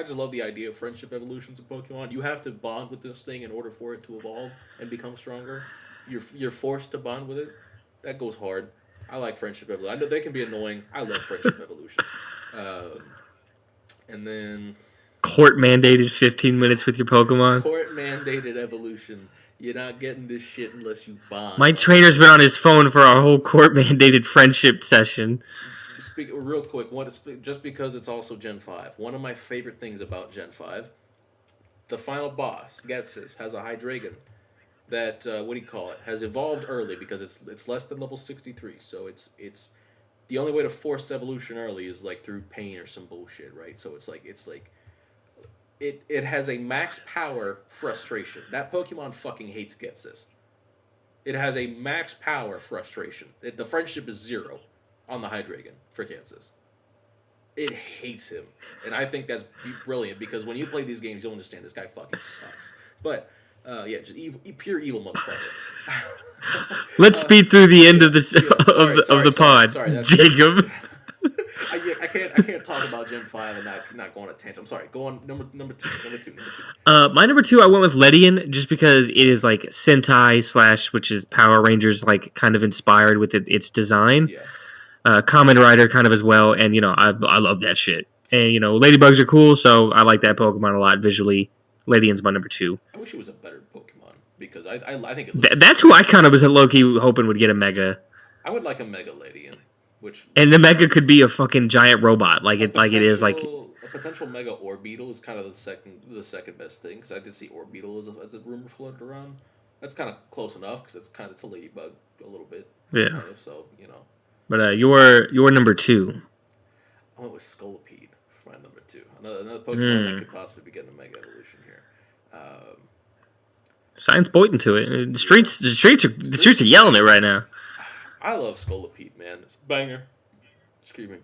just love the idea of friendship evolutions of Pokemon. You have to bond with this thing in order for it to evolve and become stronger. You're forced to bond with it. That goes hard. I like friendship evolution. I know they can be annoying. I love friendship evolutions. And then Court mandated 15 minutes with your Pokemon. Court mandated evolution. You're not getting this shit unless you bond. My trainer's been on his phone for our whole court mandated friendship session. Speak real quick. Just because it's also Gen 5. One of my favorite things about Gen 5, the final boss, Getsis, has a Hydreigon that has evolved early because it's less than level 63. So it's the only way to force evolution early is like through pain or some bullshit, right? So it's like it has a max power frustration. That Pokemon fucking hates Getsis. It has a max power frustration. The friendship is 0 on the Hydreigon for Getsis. It hates him. And I think that's brilliant because when you play these games, you'll understand this guy fucking sucks. But, just pure evil motherfucker. Let's speed through the end of the pod. Sorry, Jacob. I can't talk about Gen 5 and not go on a tangent. I'm sorry. Go on number two. My number 2, I went with Ledian just because it is like Sentai / which is Power Rangers, like kind of inspired with its design. Yeah. Kamen Rider kind of as well, and I love that shit. And Ladybugs are cool, so I like that Pokemon a lot visually. Ledian's my number 2. I wish it was a better Pokemon because I think that's who I kind of was low-key hoping would get a Mega. I would like a Mega Ledian. And the Mega could be a fucking giant robot, like it is like a potential Mega Orbeetle is kind of the second best thing because I did see Orbeetle as a rumor floated around. That's kind of close enough because it's a ladybug a little bit. Yeah. Kind of, so But your number 2. I went with Scolipede for my number 2. Another Pokemon that could possibly be getting a Mega Evolution here. Science pointing to it. The streets are yelling it right now. I love Scolipede, man. It's a banger. Screaming.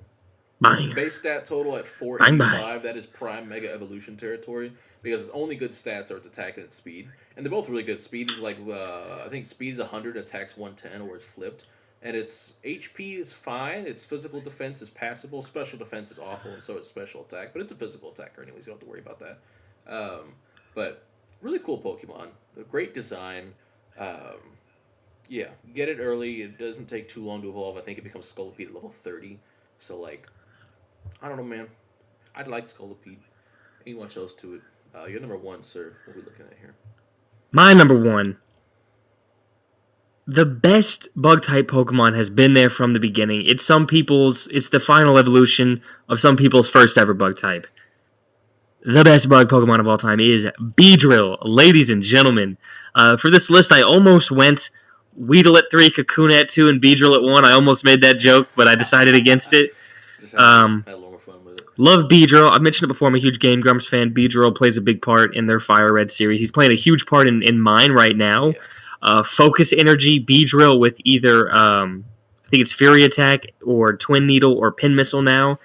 Banger. Base stat total at 485. Bang. That is prime Mega Evolution territory because its only good stats are its attack and its speed. And they're both really good. Speed is like, I think speed is 100, attacks 110, or it's flipped. And its HP is fine. Its physical defense is passable. Special defense is awful, and so is special attack. But it's a physical attacker anyways. You don't have to worry about that. But really cool Pokemon. A great design. Yeah, get it early. It doesn't take too long to evolve. I think it becomes Scolipede at level 30. So, I don't know, man. I'd like Scolipede. Ain't much else to it. You're number 1, sir. What are we looking at here? My number 1. The best bug-type Pokemon has been there from the beginning. It's the final evolution of some people's first ever bug-type. The best bug Pokemon of all time is Beedrill, ladies and gentlemen. For this list, I almost went Weedle at 3, Cocoon at 2, and Beedrill at 1. I almost made that joke, but I decided against it. Just had a little more fun with it. Love Beedrill. I've mentioned it before. I'm a huge Game Grumps fan. Beedrill plays a big part in their Fire Red series. He's playing a huge part in mine right now. Yeah. Focus Energy, Beedrill with either, I think it's Fury Attack or Twin Needle or Pin Missile now.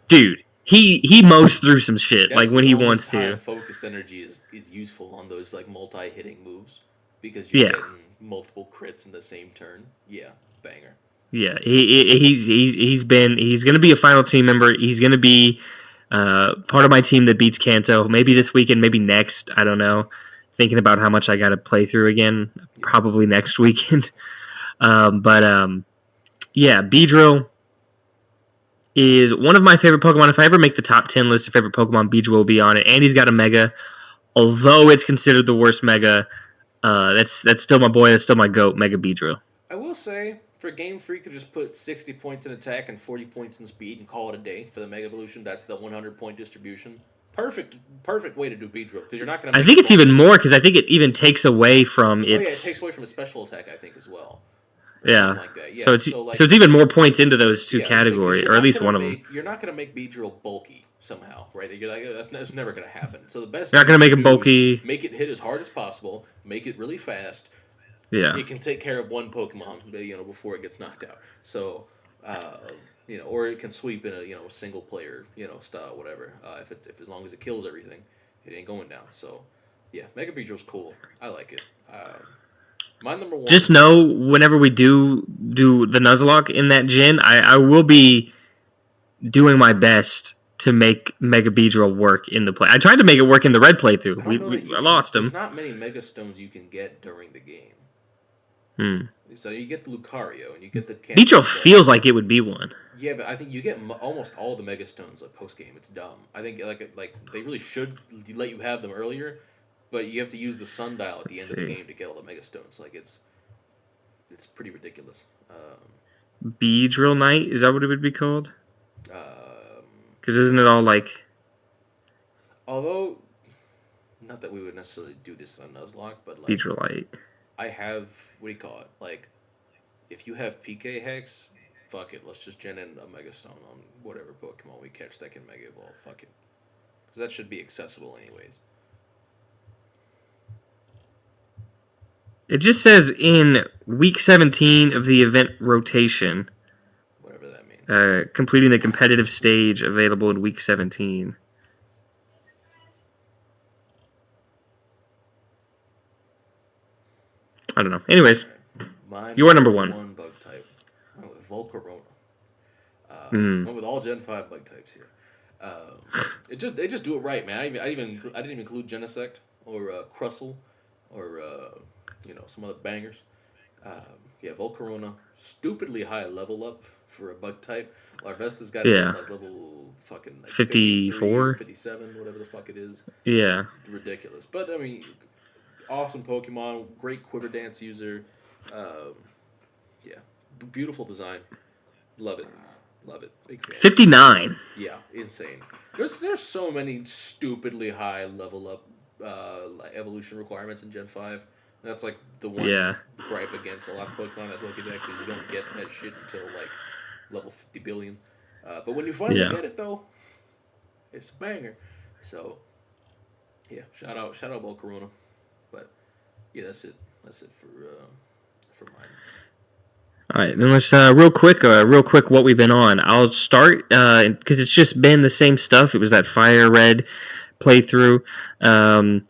Dude, he mows through some shit when he wants to. Focus Energy is useful on those multi-hitting moves because you're getting multiple crits in the same turn. Yeah, banger. Yeah, he's going to be a final team member. He's going to be part of my team that beats Kanto. Maybe this weekend, maybe next. I don't know. Thinking about how much I got to play through again. Probably next weekend. Beedrill is one of my favorite Pokemon. If I ever make the top 10 list of favorite Pokemon, Beedrill will be on it. And he's got a Mega. Although it's considered the worst Mega, that's still my boy. That's still my GOAT, Mega Beedrill. I will say For Game Freak to just put 60 points in attack and 40 points in speed and call it a day for the Mega Evolution, that's the 100-point distribution. Perfect way to do Beedrill, because you're not going to I make think it it's even more because I think it even takes away from Oh, yeah, it its. takes away from its special attack, I think, as well. Or Yeah. something like that. Yeah, So it's like, so it's even more points into those two yeah, categories, or at least one of them. You're not going to make Beedrill bulky somehow, right? You're like, that's never going to happen. So the best You're not thing gonna make you it can do bulky. is make it hit as hard as possible, make it really fast. Yeah. It can take care of one Pokemon, before it gets knocked out. So, or it can sweep in a single player, style, whatever. If as long as it kills everything, it ain't going down. So, yeah, Mega Beedrill's cool. I like it. My number one. Just know whenever we do the Nuzlocke in that gen, I will be doing my best to make Mega Beedrill work in the play. I tried to make it work in the red playthrough. I lost him. There's not many Mega Stones you can get during the game. So you get the Lucario and you get the Beedrill feels like it would be one. Yeah, but I think you get almost all the Mega Stones post game. It's dumb. I think like they really should let you have them earlier, but you have to use the sundial at the end of the game to get all the Mega Stones. Like it's pretty ridiculous. Beedrill Knight, is that what it would be called? Because isn't it all like? Although, not that we would necessarily do this on Nuzlocke, but like Beedrill Light. I have, what do you call it? Like, if you have PK Hex, fuck it. Let's just gen in a Mega Stone on whatever Pokemon we catch that can Mega Evolve. Fuck it. Because that should be accessible anyways. It just says in week 17 of the event rotation. Whatever that means. Completing the competitive stage available in week 17. I don't know. Anyways, you are number one. One bug type. I went with Volcarona. Went with all Gen 5 bug types here. They just do it right, man. I didn't even include Genesect or Crustle or some other bangers. Volcarona, stupidly high level up for a bug type. Larvesta's got level fucking 54, 57, whatever the fuck it is. Yeah, ridiculous. But I mean, awesome Pokemon, great Quiver Dance user. Beautiful design. Love it. Big fan. 59. Yeah, insane. There's so many stupidly high level up evolution requirements in Gen 5. That's like the one gripe against a lot of Pokemon at Pokédex is you don't get that shit until like level 50 billion. But when you finally get it though, it's a banger. So yeah, shout out Volcarona. But yeah, that's it for mine. All right, then let's real quick what we've been on. I'll start because it's just been the same stuff. It was that Fire Red playthrough, and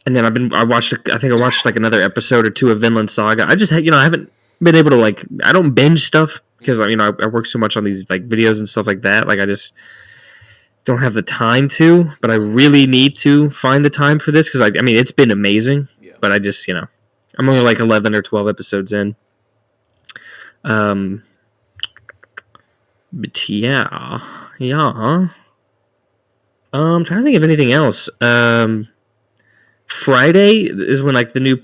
then I watched like another episode or two of Vinland Saga. I just I haven't been able to I don't binge stuff because I work so much on these videos and stuff like that. I just don't have the time to, but I really need to find the time for this because it's been amazing. Yeah. But I just I'm only 11 or 12 episodes in. But yeah. I'm trying to think of anything else. Friday is when the new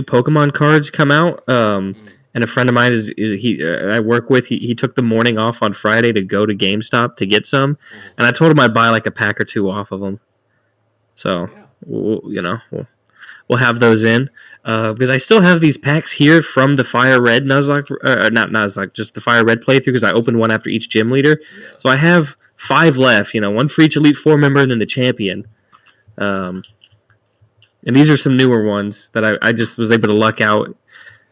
Pokemon cards come out. And a friend of mine I work with. He took the morning off on Friday to go to GameStop to get some, and I told him I'd buy a pack or two off of them. So we'll have those in because I still have these packs here from the Fire Red Nuzlocke, not Nuzlocke, just the Fire Red playthrough because I opened one after each gym leader. Yeah. So I have 5 left. One for each Elite Four member and then the champion. And these are some newer ones that I just was able to luck out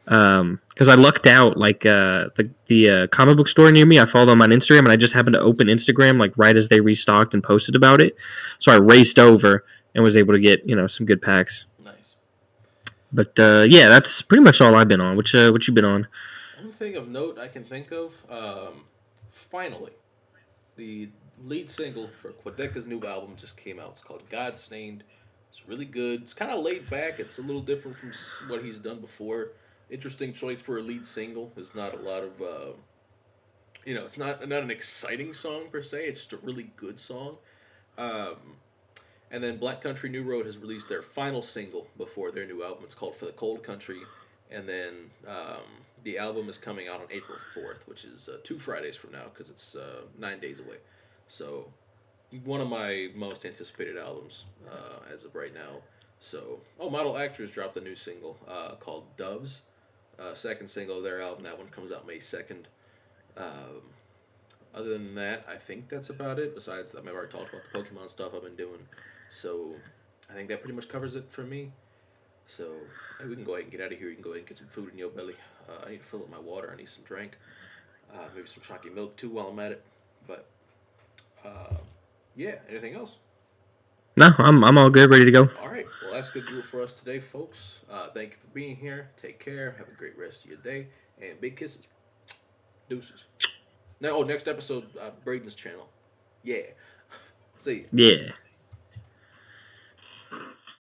because I lucked out the comic book store near me. I follow them on Instagram and I just happened to open Instagram right as they restocked and posted about it. So I raced over and was able to get some good packs. Nice. But that's pretty much all I've been on. What you been on? One thing of note I can think of, finally, the lead single for Quadeca's new album just came out. It's called God Stained. It's really good. It's kind of laid back. It's a little different from what he's done before. Interesting choice for a lead single. There's not a lot of, it's not an exciting song per se. It's just a really good song. And then Black Country New Road has released their final single before their new album. It's called For the Cold Country. And then the album is coming out on April 4th, which is 2 Fridays from now, because it's 9 days away. So, one of my most anticipated albums as of right now. So, Model Actors dropped a new single called Doves. Second single of their album. That one comes out May 2nd. Other than that, I think that's about it. Besides, I've already talked about the Pokemon stuff I've been doing. So, I think that pretty much covers it for me. So, hey, we can go ahead and get out of here. You can go ahead and get some food in your belly. I need to fill up my water. I need some drink. Maybe some chalky milk too while I'm at it. But, yeah, anything else? No, I'm all good, ready to go. All right. Well, that's going to do it for us today, folks. Thank you for being here. Take care. Have a great rest of your day. And big kisses. Deuces. Now, next episode, Brayden's channel. Yeah. See ya. Yeah.